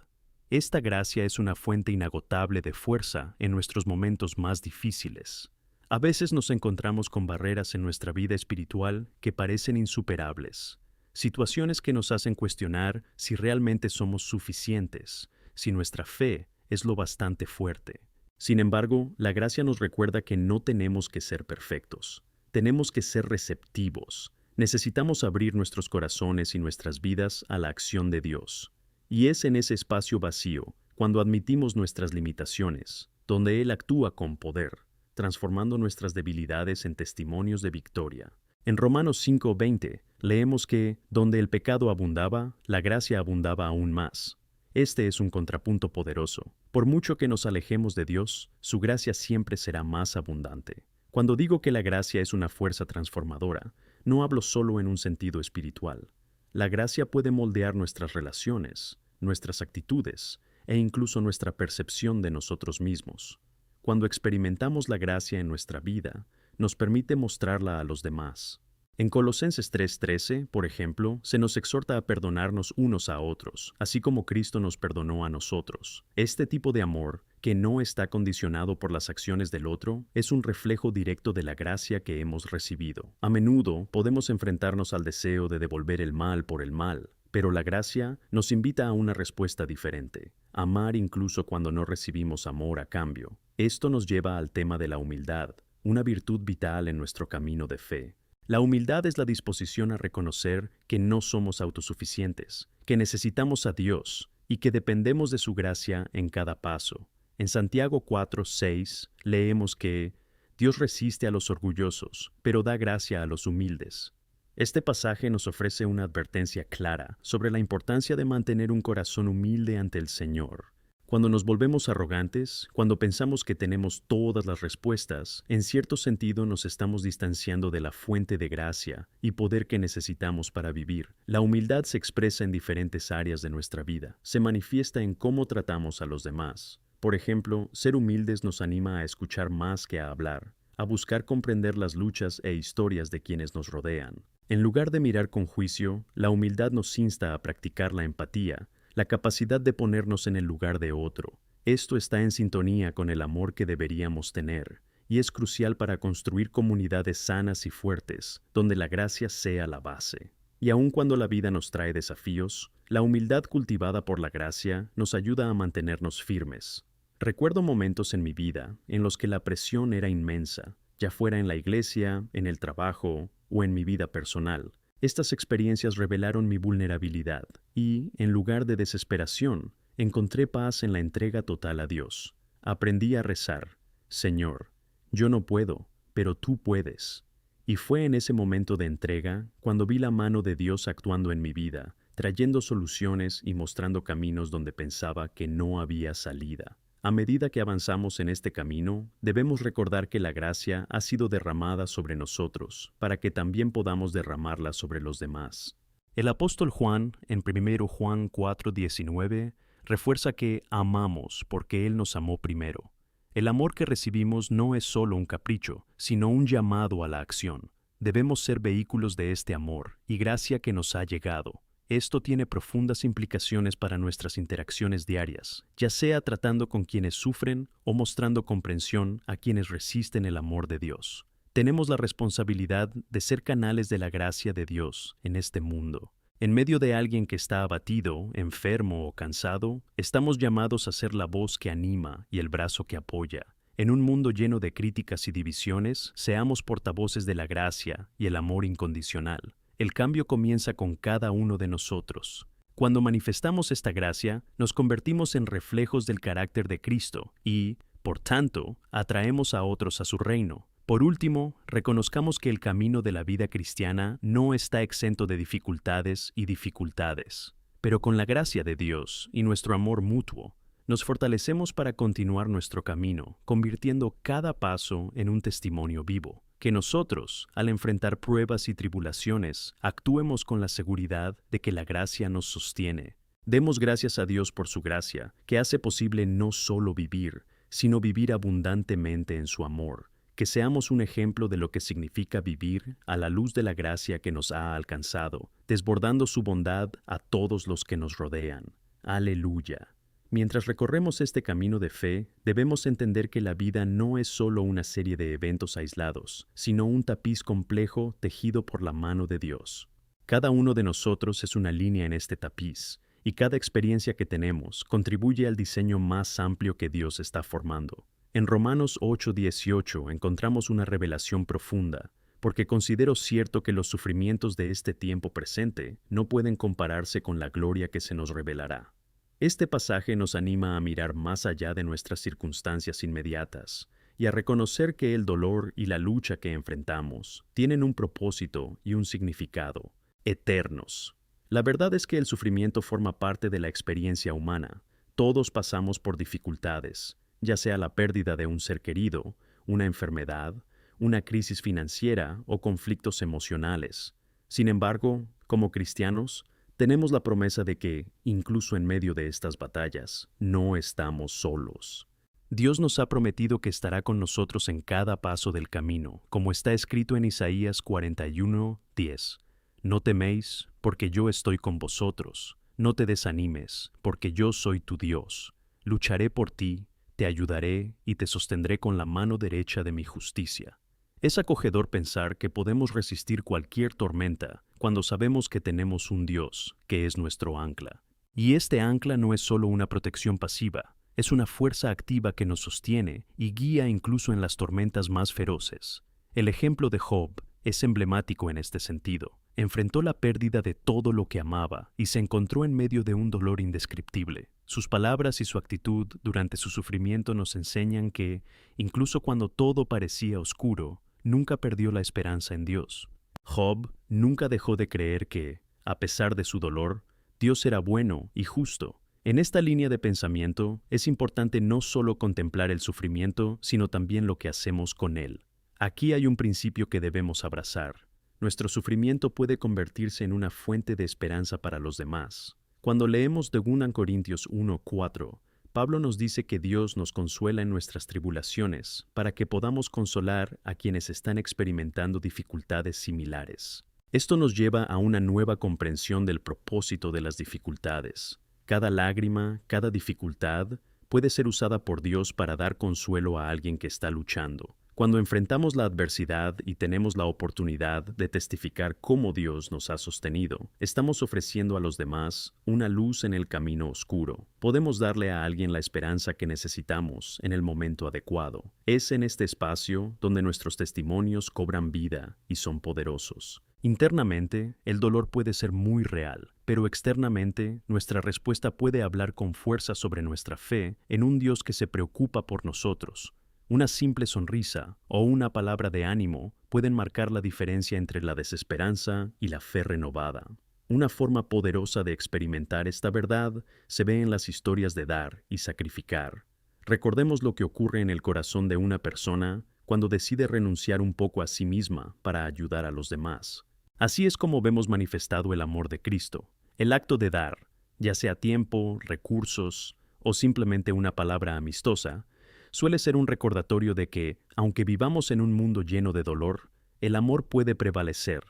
A: Esta gracia es una fuente inagotable de fuerza en nuestros momentos más difíciles. A veces nos encontramos con barreras en nuestra vida espiritual que parecen insuperables, situaciones que nos hacen cuestionar si realmente somos suficientes, si nuestra fe es lo bastante fuerte. Sin embargo, la gracia nos recuerda que no tenemos que ser perfectos, tenemos que ser receptivos. Necesitamos abrir nuestros corazones y nuestras vidas a la acción de Dios. Y es en ese espacio vacío, cuando admitimos nuestras limitaciones, donde Él actúa con poder, transformando nuestras debilidades en testimonios de victoria. En Romanos 5:20 leemos que, donde el pecado abundaba, la gracia abundaba aún más. Este es un contrapunto poderoso. Por mucho que nos alejemos de Dios, su gracia siempre será más abundante. Cuando digo que la gracia es una fuerza transformadora, no hablo solo en un sentido espiritual. La gracia puede moldear nuestras relaciones, nuestras actitudes e incluso nuestra percepción de nosotros mismos. Cuando experimentamos la gracia en nuestra vida, nos permite mostrarla a los demás. En Colosenses 3:13, por ejemplo, se nos exhorta a perdonarnos unos a otros, así como Cristo nos perdonó a nosotros. Este tipo de amor, que no está condicionado por las acciones del otro, es un reflejo directo de la gracia que hemos recibido. A menudo podemos enfrentarnos al deseo de devolver el mal por el mal, pero la gracia nos invita a una respuesta diferente, amar incluso cuando no recibimos amor a cambio. Esto nos lleva al tema de la humildad, una virtud vital en nuestro camino de fe. La humildad es la disposición a reconocer que no somos autosuficientes, que necesitamos a Dios y que dependemos de su gracia en cada paso. En Santiago 4:6 leemos que Dios resiste a los orgullosos, pero da gracia a los humildes. Este pasaje nos ofrece una advertencia clara sobre la importancia de mantener un corazón humilde ante el Señor. Cuando nos volvemos arrogantes, cuando pensamos que tenemos todas las respuestas, en cierto sentido nos estamos distanciando de la fuente de gracia y poder que necesitamos para vivir. La humildad se expresa en diferentes áreas de nuestra vida. Se manifiesta en cómo tratamos a los demás. Por ejemplo, ser humildes nos anima a escuchar más que a hablar, a buscar comprender las luchas e historias de quienes nos rodean. En lugar de mirar con juicio, la humildad nos insta a practicar la empatía, la capacidad de ponernos en el lugar de otro. Esto está en sintonía con el amor que deberíamos tener, y es crucial para construir comunidades sanas y fuertes, donde la gracia sea la base. Y aun cuando la vida nos trae desafíos, la humildad cultivada por la gracia nos ayuda a mantenernos firmes. Recuerdo momentos en mi vida en los que la presión era inmensa, ya fuera en la iglesia, en el trabajo o en mi vida personal. Estas experiencias revelaron mi vulnerabilidad y, en lugar de desesperación, encontré paz en la entrega total a Dios. Aprendí a rezar: Señor, yo no puedo, pero tú puedes. Y fue en ese momento de entrega cuando vi la mano de Dios actuando en mi vida, trayendo soluciones y mostrando caminos donde pensaba que no había salida. A medida que avanzamos en este camino, debemos recordar que la gracia ha sido derramada sobre nosotros, para que también podamos derramarla sobre los demás. El apóstol Juan, en 1 Juan 4:19, refuerza que amamos porque Él nos amó primero. El amor que recibimos no es solo un capricho, sino un llamado a la acción. Debemos ser vehículos de este amor y gracia que nos ha llegado. Esto tiene profundas implicaciones para nuestras interacciones diarias, ya sea tratando con quienes sufren o mostrando comprensión a quienes resisten el amor de Dios. Tenemos la responsabilidad de ser canales de la gracia de Dios en este mundo. En medio de alguien que está abatido, enfermo o cansado, estamos llamados a ser la voz que anima y el brazo que apoya. En un mundo lleno de críticas y divisiones, seamos portavoces de la gracia y el amor incondicional. El cambio comienza con cada uno de nosotros. Cuando manifestamos esta gracia, nos convertimos en reflejos del carácter de Cristo y, por tanto, atraemos a otros a su reino. Por último, reconozcamos que el camino de la vida cristiana no está exento de dificultades y dificultades. Pero con la gracia de Dios y nuestro amor mutuo, nos fortalecemos para continuar nuestro camino, convirtiendo cada paso en un testimonio vivo. Que nosotros, al enfrentar pruebas y tribulaciones, actuemos con la seguridad de que la gracia nos sostiene. Demos gracias a Dios por su gracia, que hace posible no solo vivir, sino vivir abundantemente en su amor. Que seamos un ejemplo de lo que significa vivir a la luz de la gracia que nos ha alcanzado, desbordando su bondad a todos los que nos rodean. Aleluya. Mientras recorremos este camino de fe, debemos entender que la vida no es solo una serie de eventos aislados, sino un tapiz complejo tejido por la mano de Dios. Cada uno de nosotros es una línea en este tapiz, y cada experiencia que tenemos contribuye al diseño más amplio que Dios está formando. En Romanos 8:18 encontramos una revelación profunda, porque considero cierto que los sufrimientos de este tiempo presente no pueden compararse con la gloria que se nos revelará. Este pasaje nos anima a mirar más allá de nuestras circunstancias inmediatas y a reconocer que el dolor y la lucha que enfrentamos tienen un propósito y un significado, eternos. La verdad es que el sufrimiento forma parte de la experiencia humana. Todos pasamos por dificultades, ya sea la pérdida de un ser querido, una enfermedad, una crisis financiera o conflictos emocionales. Sin embargo, como cristianos, tenemos la promesa de que, incluso en medio de estas batallas, no estamos solos. Dios nos ha prometido que estará con nosotros en cada paso del camino, como está escrito en Isaías 41:10. No teméis, porque yo estoy con vosotros. No te desanimes, porque yo soy tu Dios. Lucharé por ti, te ayudaré y te sostendré con la mano derecha de mi justicia. Es acogedor pensar que podemos resistir cualquier tormenta cuando sabemos que tenemos un Dios que es nuestro ancla. Y este ancla no es solo una protección pasiva, es una fuerza activa que nos sostiene y guía incluso en las tormentas más feroces. El ejemplo de Job es emblemático en este sentido. Enfrentó la pérdida de todo lo que amaba y se encontró en medio de un dolor indescriptible. Sus palabras y su actitud durante su sufrimiento nos enseñan que, incluso cuando todo parecía oscuro, nunca perdió la esperanza en Dios. Job nunca dejó de creer que, a pesar de su dolor, Dios era bueno y justo. En esta línea de pensamiento, es importante no solo contemplar el sufrimiento, sino también lo que hacemos con él. Aquí hay un principio que debemos abrazar. Nuestro sufrimiento puede convertirse en una fuente de esperanza para los demás. Cuando leemos de 1 Corintios 1:4, Pablo nos dice que Dios nos consuela en nuestras tribulaciones para que podamos consolar a quienes están experimentando dificultades similares. Esto nos lleva a una nueva comprensión del propósito de las dificultades. Cada lágrima, cada dificultad puede ser usada por Dios para dar consuelo a alguien que está luchando. Cuando enfrentamos la adversidad y tenemos la oportunidad de testificar cómo Dios nos ha sostenido, estamos ofreciendo a los demás una luz en el camino oscuro. Podemos darle a alguien la esperanza que necesitamos en el momento adecuado. Es en este espacio donde nuestros testimonios cobran vida y son poderosos. Internamente, el dolor puede ser muy real, pero externamente, nuestra respuesta puede hablar con fuerza sobre nuestra fe en un Dios que se preocupa por nosotros. Una simple sonrisa o una palabra de ánimo pueden marcar la diferencia entre la desesperanza y la fe renovada. Una forma poderosa de experimentar esta verdad se ve en las historias de dar y sacrificar. Recordemos lo que ocurre en el corazón de una persona cuando decide renunciar un poco a sí misma para ayudar a los demás. Así es como vemos manifestado el amor de Cristo. El acto de dar, ya sea tiempo, recursos o simplemente una palabra amistosa, suele ser un recordatorio de que, aunque vivamos en un mundo lleno de dolor, el amor puede prevalecer.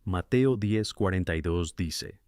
A: Mateo 10:42 dice: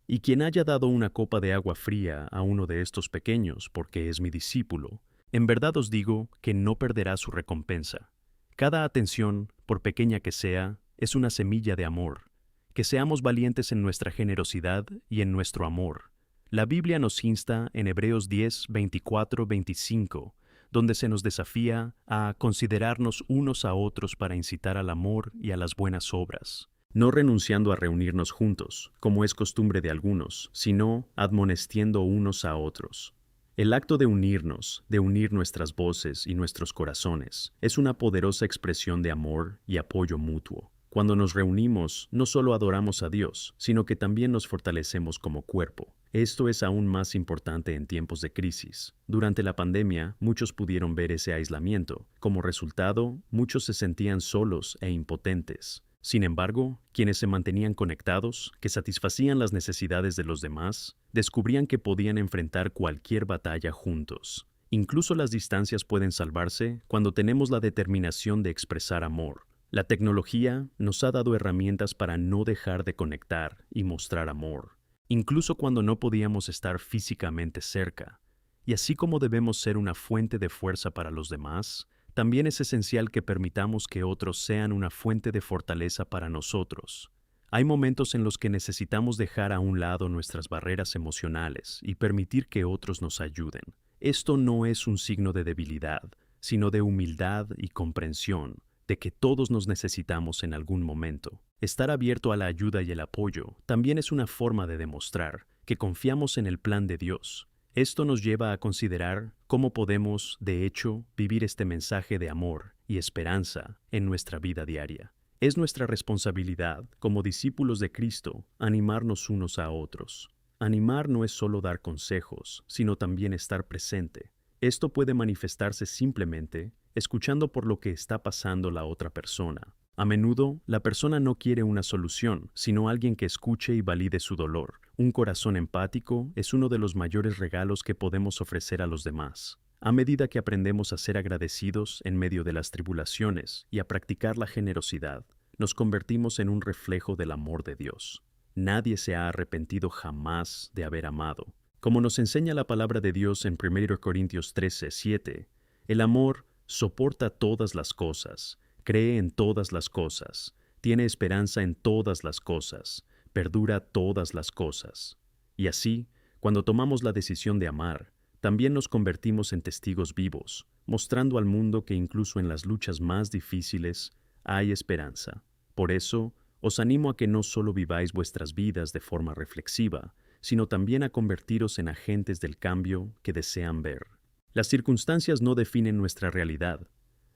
A: «Y quien haya dado una copa de agua fría a uno de estos pequeños porque es mi discípulo, en verdad os digo que no perderá su recompensa». Cada atención, por pequeña que sea, es una semilla de amor. Que seamos valientes en nuestra generosidad y en nuestro amor. La Biblia nos insta en Hebreos 10:24-25, donde se nos desafía a considerarnos unos a otros para incitar al amor y a las buenas obras, no renunciando a reunirnos juntos, como es costumbre de algunos, sino admonestiendo unos a otros. El acto de unirnos, de unir nuestras voces y nuestros corazones, es una poderosa expresión de amor y apoyo mutuo. Cuando nos reunimos, no solo adoramos a Dios, sino que también nos fortalecemos como cuerpo. Esto es aún más importante en tiempos de crisis. Durante la pandemia, muchos pudieron ver ese aislamiento. Como resultado, muchos se sentían solos e impotentes. Sin embargo, quienes se mantenían conectados, que satisfacían las necesidades de los demás, descubrían que podían enfrentar cualquier batalla juntos. Incluso las distancias pueden salvarse cuando tenemos la determinación de expresar amor. La tecnología nos ha dado herramientas para no dejar de conectar y mostrar amor, incluso cuando no podíamos estar físicamente cerca. Y así como debemos ser una fuente de fuerza para los demás, también es esencial que permitamos que otros sean una fuente de fortaleza para nosotros. Hay momentos en los que necesitamos dejar a un lado nuestras barreras emocionales y permitir que otros nos ayuden. Esto no es un signo de debilidad, sino de humildad y comprensión, de que todos nos necesitamos en algún momento. Estar abierto a la ayuda y el apoyo también es una forma de demostrar que confiamos en el plan de Dios. Esto nos lleva a considerar cómo podemos, de hecho, vivir este mensaje de amor y esperanza en nuestra vida diaria. Es nuestra responsabilidad, como discípulos de Cristo, animarnos unos a otros. Animar no es solo dar consejos, sino también estar presente. Esto puede manifestarse simplemente escuchando por lo que está pasando la otra persona. A menudo, la persona no quiere una solución, sino alguien que escuche y valide su dolor. Un corazón empático es uno de los mayores regalos que podemos ofrecer a los demás. A medida que aprendemos a ser agradecidos en medio de las tribulaciones y a practicar la generosidad, nos convertimos en un reflejo del amor de Dios. Nadie se ha arrepentido jamás de haber amado. Como nos enseña la palabra de Dios en 1 Corintios 13:7, el amor soporta todas las cosas, cree en todas las cosas, tiene esperanza en todas las cosas, perdura todas las cosas. Y así, cuando tomamos la decisión de amar, también nos convertimos en testigos vivos, mostrando al mundo que incluso en las luchas más difíciles hay esperanza. Por eso, os animo a que no solo viváis vuestras vidas de forma reflexiva, sino también a convertiros en agentes del cambio que desean ver. Las circunstancias no definen nuestra realidad.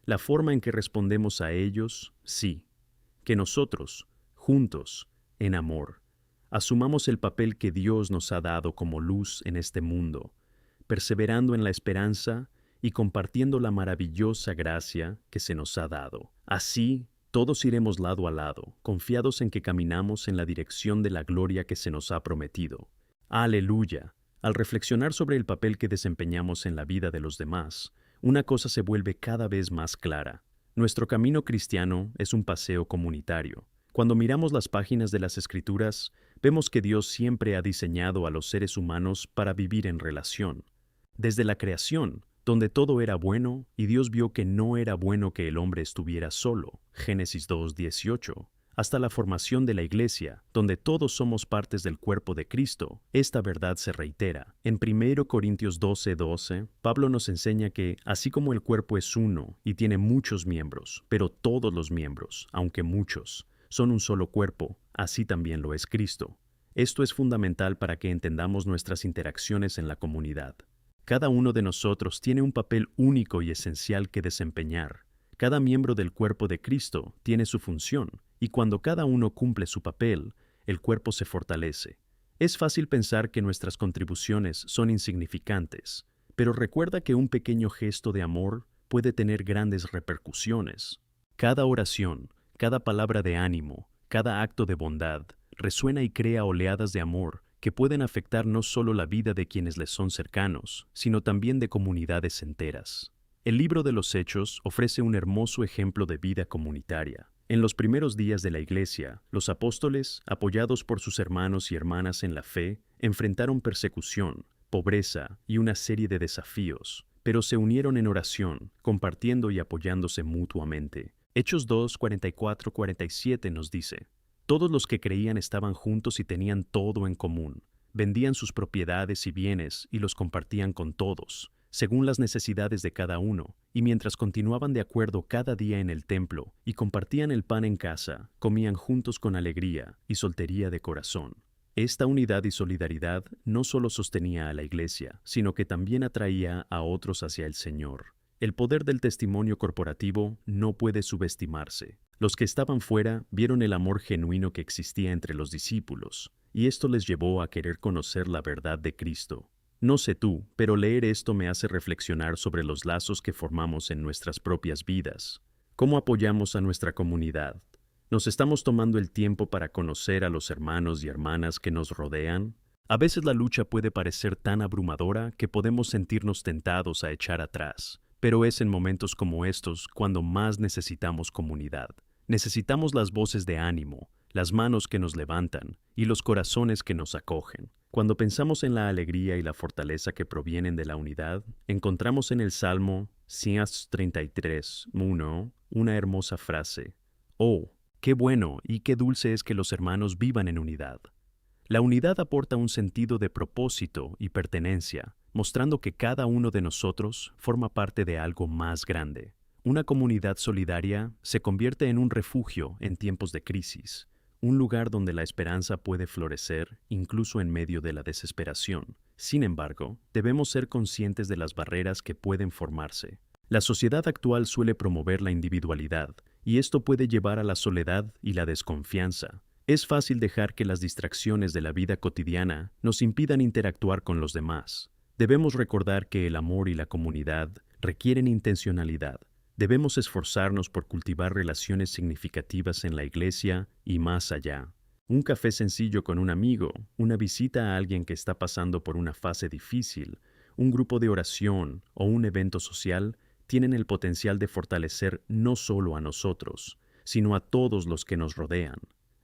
A: La forma en que respondemos a ellos, sí. Que nosotros, juntos, en amor, asumamos el papel que Dios nos ha dado como luz en este mundo, perseverando en la esperanza y compartiendo la maravillosa gracia que se nos ha dado. Así, todos iremos lado a lado, confiados en que caminamos en la dirección de la gloria que se nos ha prometido. ¡Aleluya! Al reflexionar sobre el papel que desempeñamos en la vida de los demás, una cosa se vuelve cada vez más clara. Nuestro camino cristiano es un paseo comunitario. Cuando miramos las páginas de las Escrituras, vemos que Dios siempre ha diseñado a los seres humanos para vivir en relación. Desde la creación, donde todo era bueno, y Dios vio que no era bueno que el hombre estuviera solo. Génesis 2:18. Hasta la formación de la Iglesia, donde todos somos partes del cuerpo de Cristo, esta verdad se reitera. En 1 Corintios 12:12, Pablo nos enseña que, así como el cuerpo es uno y tiene muchos miembros, pero todos los miembros, aunque muchos, son un solo cuerpo, así también lo es Cristo. Esto es fundamental para que entendamos nuestras interacciones en la comunidad. Cada uno de nosotros tiene un papel único y esencial que desempeñar. Cada miembro del cuerpo de Cristo tiene su función, y cuando cada uno cumple su papel, el cuerpo se fortalece. Es fácil pensar que nuestras contribuciones son insignificantes, pero recuerda que un pequeño gesto de amor puede tener grandes repercusiones. Cada oración, cada palabra de ánimo, cada acto de bondad, resuena y crea oleadas de amor que pueden afectar no solo la vida de quienes les son cercanos, sino también de comunidades enteras. El libro de los Hechos ofrece un hermoso ejemplo de vida comunitaria. En los primeros días de la Iglesia, los apóstoles, apoyados por sus hermanos y hermanas en la fe, enfrentaron persecución, pobreza y una serie de desafíos, pero se unieron en oración, compartiendo y apoyándose mutuamente. Hechos 2:44-47 nos dice: todos los que creían estaban juntos y tenían todo en común. Vendían sus propiedades y bienes y los compartían con todos, según las necesidades de cada uno, y mientras continuaban de acuerdo cada día en el templo y compartían el pan en casa, comían juntos con alegría y soltería de corazón. Esta unidad y solidaridad no solo sostenía a la Iglesia, sino que también atraía a otros hacia el Señor. El poder del testimonio corporativo no puede subestimarse. Los que estaban fuera vieron el amor genuino que existía entre los discípulos, y esto les llevó a querer conocer la verdad de Cristo. No sé tú, pero leer esto me hace reflexionar sobre los lazos que formamos en nuestras propias vidas. ¿Cómo apoyamos a nuestra comunidad? ¿Nos estamos tomando el tiempo para conocer a los hermanos y hermanas que nos rodean? A veces la lucha puede parecer tan abrumadora que podemos sentirnos tentados a echar atrás, pero es en momentos como estos cuando más necesitamos comunidad. Necesitamos las voces de ánimo, las manos que nos levantan y los corazones que nos acogen. Cuando pensamos en la alegría y la fortaleza que provienen de la unidad, encontramos en el Salmo 133:1 una hermosa frase: «Oh, qué bueno y qué dulce es que los hermanos vivan en unidad». La unidad aporta un sentido de propósito y pertenencia, mostrando que cada uno de nosotros forma parte de algo más grande. Una comunidad solidaria se convierte en un refugio en tiempos de crisis, un lugar donde la esperanza puede florecer incluso en medio de la desesperación. Sin embargo, debemos ser conscientes de las barreras que pueden formarse. La sociedad actual suele promover la individualidad, y esto puede llevar a la soledad y la desconfianza. Es fácil dejar que las distracciones de la vida cotidiana nos impidan interactuar con los demás. Debemos recordar que el amor y la comunidad requieren intencionalidad. Debemos esforzarnos por cultivar relaciones significativas en la iglesia y más allá. Un café sencillo con un amigo, una visita a alguien que está pasando por una fase difícil, un grupo de oración o un evento social tienen el potencial de fortalecer no solo a nosotros, sino a todos los que nos rodean.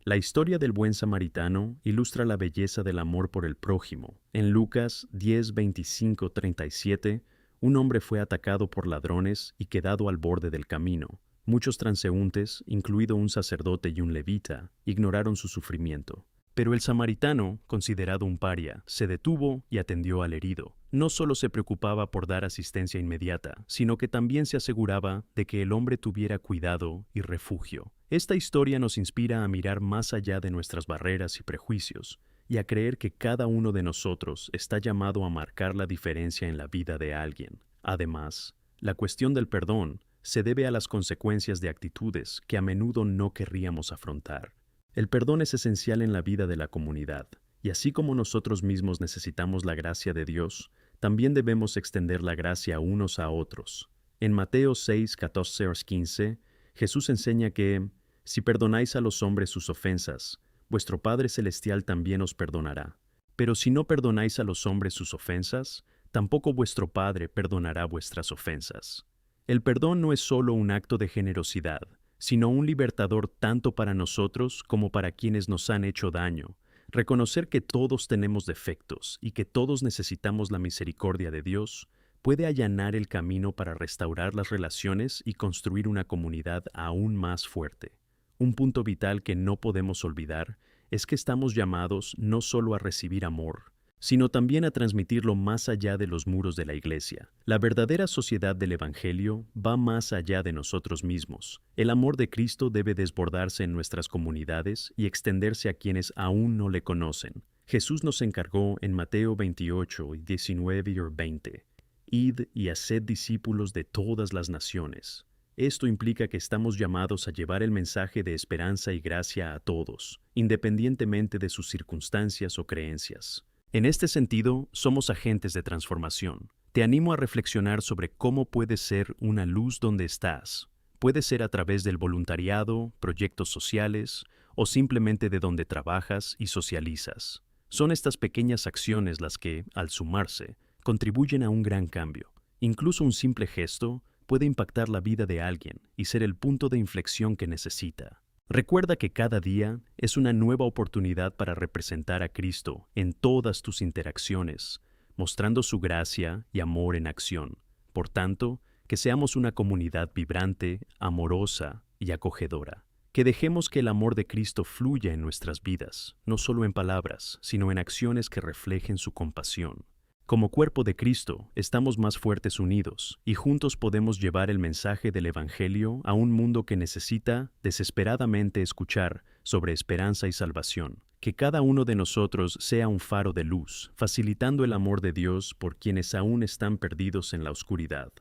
A: La historia del buen samaritano ilustra la belleza del amor por el prójimo. En Lucas 10:25-37, un hombre fue atacado por ladrones y quedado al borde del camino. Muchos transeúntes, incluido un sacerdote y un levita, ignoraron su sufrimiento. Pero el samaritano, considerado un paria, se detuvo y atendió al herido. No solo se preocupaba por dar asistencia inmediata, sino que también se aseguraba de que el hombre tuviera cuidado y refugio. Esta historia nos inspira a mirar más allá de nuestras barreras y prejuicios, y a creer que cada uno de nosotros está llamado a marcar la diferencia en la vida de alguien. Además, la cuestión del perdón se debe a las consecuencias de actitudes que a menudo no querríamos afrontar. El perdón es esencial en la vida de la comunidad, y así como nosotros mismos necesitamos la gracia de Dios, también debemos extender la gracia unos a otros. En Mateo 6:14-15, Jesús enseña que, si perdonáis a los hombres sus ofensas, vuestro Padre Celestial también os perdonará. Pero si no perdonáis a los hombres sus ofensas, tampoco vuestro Padre perdonará vuestras ofensas. El perdón no es solo un acto de generosidad, sino un libertador tanto para nosotros como para quienes nos han hecho daño. Reconocer que todos tenemos defectos y que todos necesitamos la misericordia de Dios puede allanar el camino para restaurar las relaciones y construir una comunidad aún más fuerte. Un punto vital que no podemos olvidar es que estamos llamados no solo a recibir amor, sino también a transmitirlo más allá de los muros de la iglesia. La verdadera sociedad del Evangelio va más allá de nosotros mismos. El amor de Cristo debe desbordarse en nuestras comunidades y extenderse a quienes aún no le conocen. Jesús nos encargó en Mateo 28, 19 y 20. Id y haced discípulos de todas las naciones. Esto implica que estamos llamados a llevar el mensaje de esperanza y gracia a todos, independientemente de sus circunstancias o creencias. En este sentido, somos agentes de transformación. Te animo a reflexionar sobre cómo puedes ser una luz donde estás. Puede ser a través del voluntariado, proyectos sociales o simplemente de donde trabajas y socializas. Son estas pequeñas acciones las que, al sumarse, contribuyen a un gran cambio. Incluso un simple gesto puede impactar la vida de alguien y ser el punto de inflexión que necesita. Recuerda que cada día es una nueva oportunidad para representar a Cristo en todas tus interacciones, mostrando su gracia y amor en acción. Por tanto, que seamos una comunidad vibrante, amorosa y acogedora. Que dejemos que el amor de Cristo fluya en nuestras vidas, no solo en palabras, sino en acciones que reflejen su compasión. Como cuerpo de Cristo, estamos más fuertes unidos y juntos podemos llevar el mensaje del Evangelio a un mundo que necesita desesperadamente escuchar sobre esperanza y salvación. Que cada uno de nosotros sea un faro de luz, facilitando el amor de Dios por quienes aún están perdidos en la oscuridad.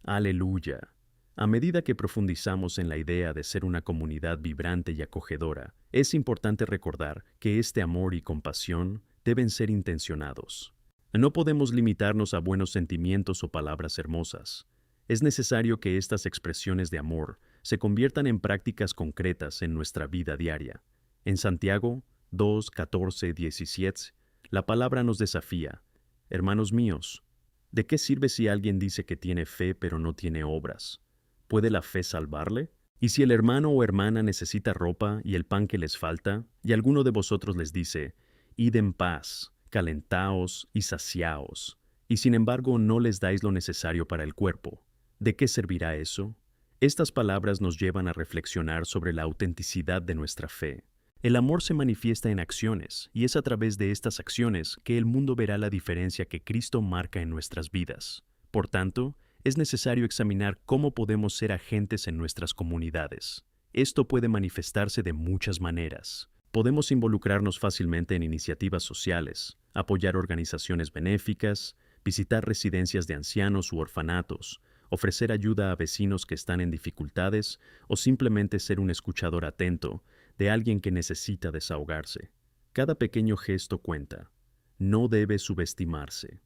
A: ¡Aleluya! A medida que profundizamos en la idea de ser una comunidad vibrante y acogedora, es importante recordar que este amor y compasión deben ser intencionados. No podemos limitarnos a buenos sentimientos o palabras hermosas. Es necesario que estas expresiones de amor se conviertan en prácticas concretas en nuestra vida diaria. En Santiago 2, 14, 17, la palabra nos desafía: Hermanos míos, ¿de qué sirve si alguien dice que tiene fe pero no tiene obras? ¿Puede la fe salvarle? Y si el hermano o hermana necesita ropa y el pan que les falta, y alguno de vosotros les dice: Id en paz, calentaos y saciaos, y sin embargo no les dais lo necesario para el cuerpo, ¿de qué servirá eso? Estas palabras nos llevan a reflexionar sobre la autenticidad de nuestra fe. El amor se manifiesta en acciones, y es a través de estas acciones que el mundo verá la diferencia que Cristo marca en nuestras vidas. Por tanto, es necesario examinar cómo podemos ser agentes en nuestras comunidades. Esto puede manifestarse de muchas maneras. Podemos involucrarnos fácilmente en iniciativas sociales, apoyar organizaciones benéficas, visitar residencias de ancianos u orfanatos, ofrecer ayuda a vecinos que están en dificultades o simplemente ser un escuchador atento de alguien que necesita desahogarse. Cada pequeño gesto cuenta. No debe subestimarse.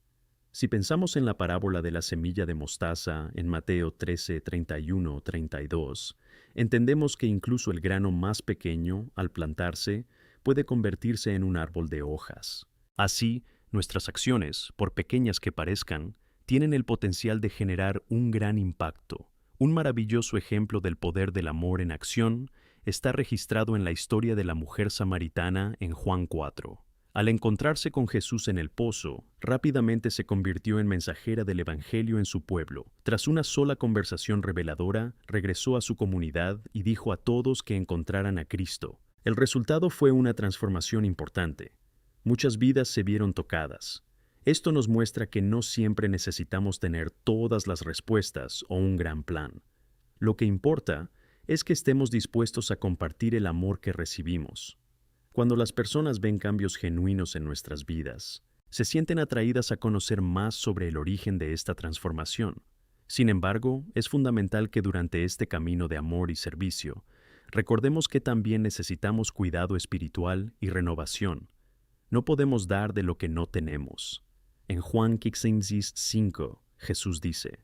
A: Si pensamos en la parábola de la semilla de mostaza en Mateo 13, 31, 32, entendemos que incluso el grano más pequeño, al plantarse, puede convertirse en un árbol de hojas. Así, nuestras acciones, por pequeñas que parezcan, tienen el potencial de generar un gran impacto. Un maravilloso ejemplo del poder del amor en acción está registrado en la historia de la mujer samaritana en Juan 4. Al encontrarse con Jesús en el pozo, rápidamente se convirtió en mensajera del Evangelio en su pueblo. Tras una sola conversación reveladora, regresó a su comunidad y dijo a todos que encontraran a Cristo. El resultado fue una transformación importante. Muchas vidas se vieron tocadas. Esto nos muestra que no siempre necesitamos tener todas las respuestas o un gran plan. Lo que importa es que estemos dispuestos a compartir el amor que recibimos. Cuando las personas ven cambios genuinos en nuestras vidas, se sienten atraídas a conocer más sobre el origen de esta transformación. Sin embargo, es fundamental que durante este camino de amor y servicio, recordemos que también necesitamos cuidado espiritual y renovación. No podemos dar de lo que no tenemos. En Juan 15:5, Jesús dice: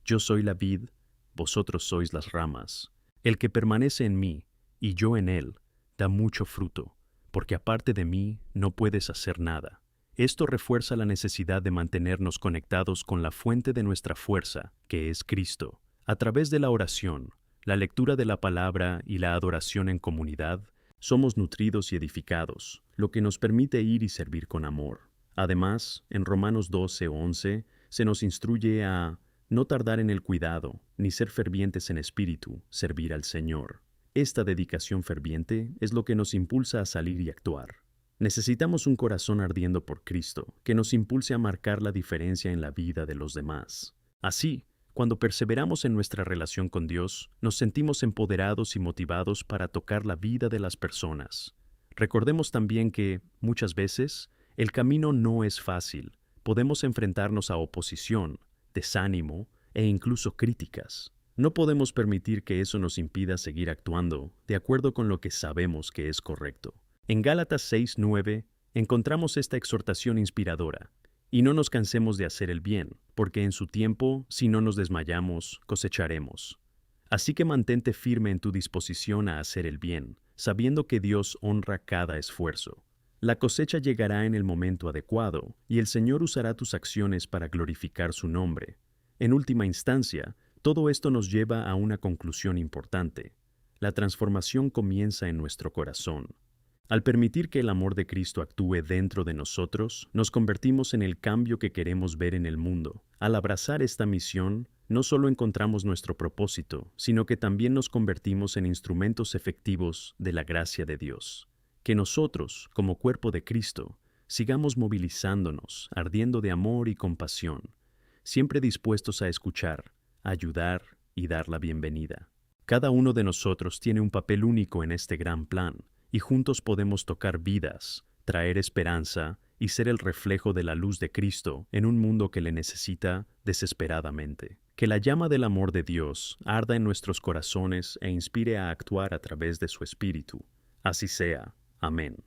A: Yo soy la vid, vosotros sois las ramas. El que permanece en mí, y yo en él, da mucho fruto, porque aparte de mí no puedes hacer nada. Esto refuerza la necesidad de mantenernos conectados con la fuente de nuestra fuerza, que es Cristo. A través de la oración, la lectura de la palabra y la adoración en comunidad, somos nutridos y edificados, lo que nos permite ir y servir con amor. Además, en Romanos 12:11, se nos instruye a no tardar en el cuidado, ni ser fervientes en espíritu, servir al Señor. Esta dedicación ferviente es lo que nos impulsa a salir y actuar. Necesitamos un corazón ardiendo por Cristo, que nos impulse a marcar la diferencia en la vida de los demás. Así, cuando perseveramos en nuestra relación con Dios, nos sentimos empoderados y motivados para tocar la vida de las personas. Recordemos también que, muchas veces, el camino no es fácil. Podemos enfrentarnos a oposición, desánimo e incluso críticas. No podemos permitir que eso nos impida seguir actuando de acuerdo con lo que sabemos que es correcto. En Gálatas 6:9 encontramos esta exhortación inspiradora. Y no nos cansemos de hacer el bien, porque en su tiempo, si no nos desmayamos, cosecharemos. Así que mantente firme en tu disposición a hacer el bien, sabiendo que Dios honra cada esfuerzo. La cosecha llegará en el momento adecuado, y el Señor usará tus acciones para glorificar su nombre. En última instancia, todo esto nos lleva a una conclusión importante. La transformación comienza en nuestro corazón. Al permitir que el amor de Cristo actúe dentro de nosotros, nos convertimos en el cambio que queremos ver en el mundo. Al abrazar esta misión, no solo encontramos nuestro propósito, sino que también nos convertimos en instrumentos efectivos de la gracia de Dios. Que nosotros, como cuerpo de Cristo, sigamos movilizándonos, ardiendo de amor y compasión, siempre dispuestos a escuchar, ayudar y dar la bienvenida. Cada uno de nosotros tiene un papel único en este gran plan, y juntos podemos tocar vidas, traer esperanza y ser el reflejo de la luz de Cristo en un mundo que le necesita desesperadamente. Que la llama del amor de Dios arda en nuestros corazones e inspire a actuar a través de su Espíritu. Así sea. Amén.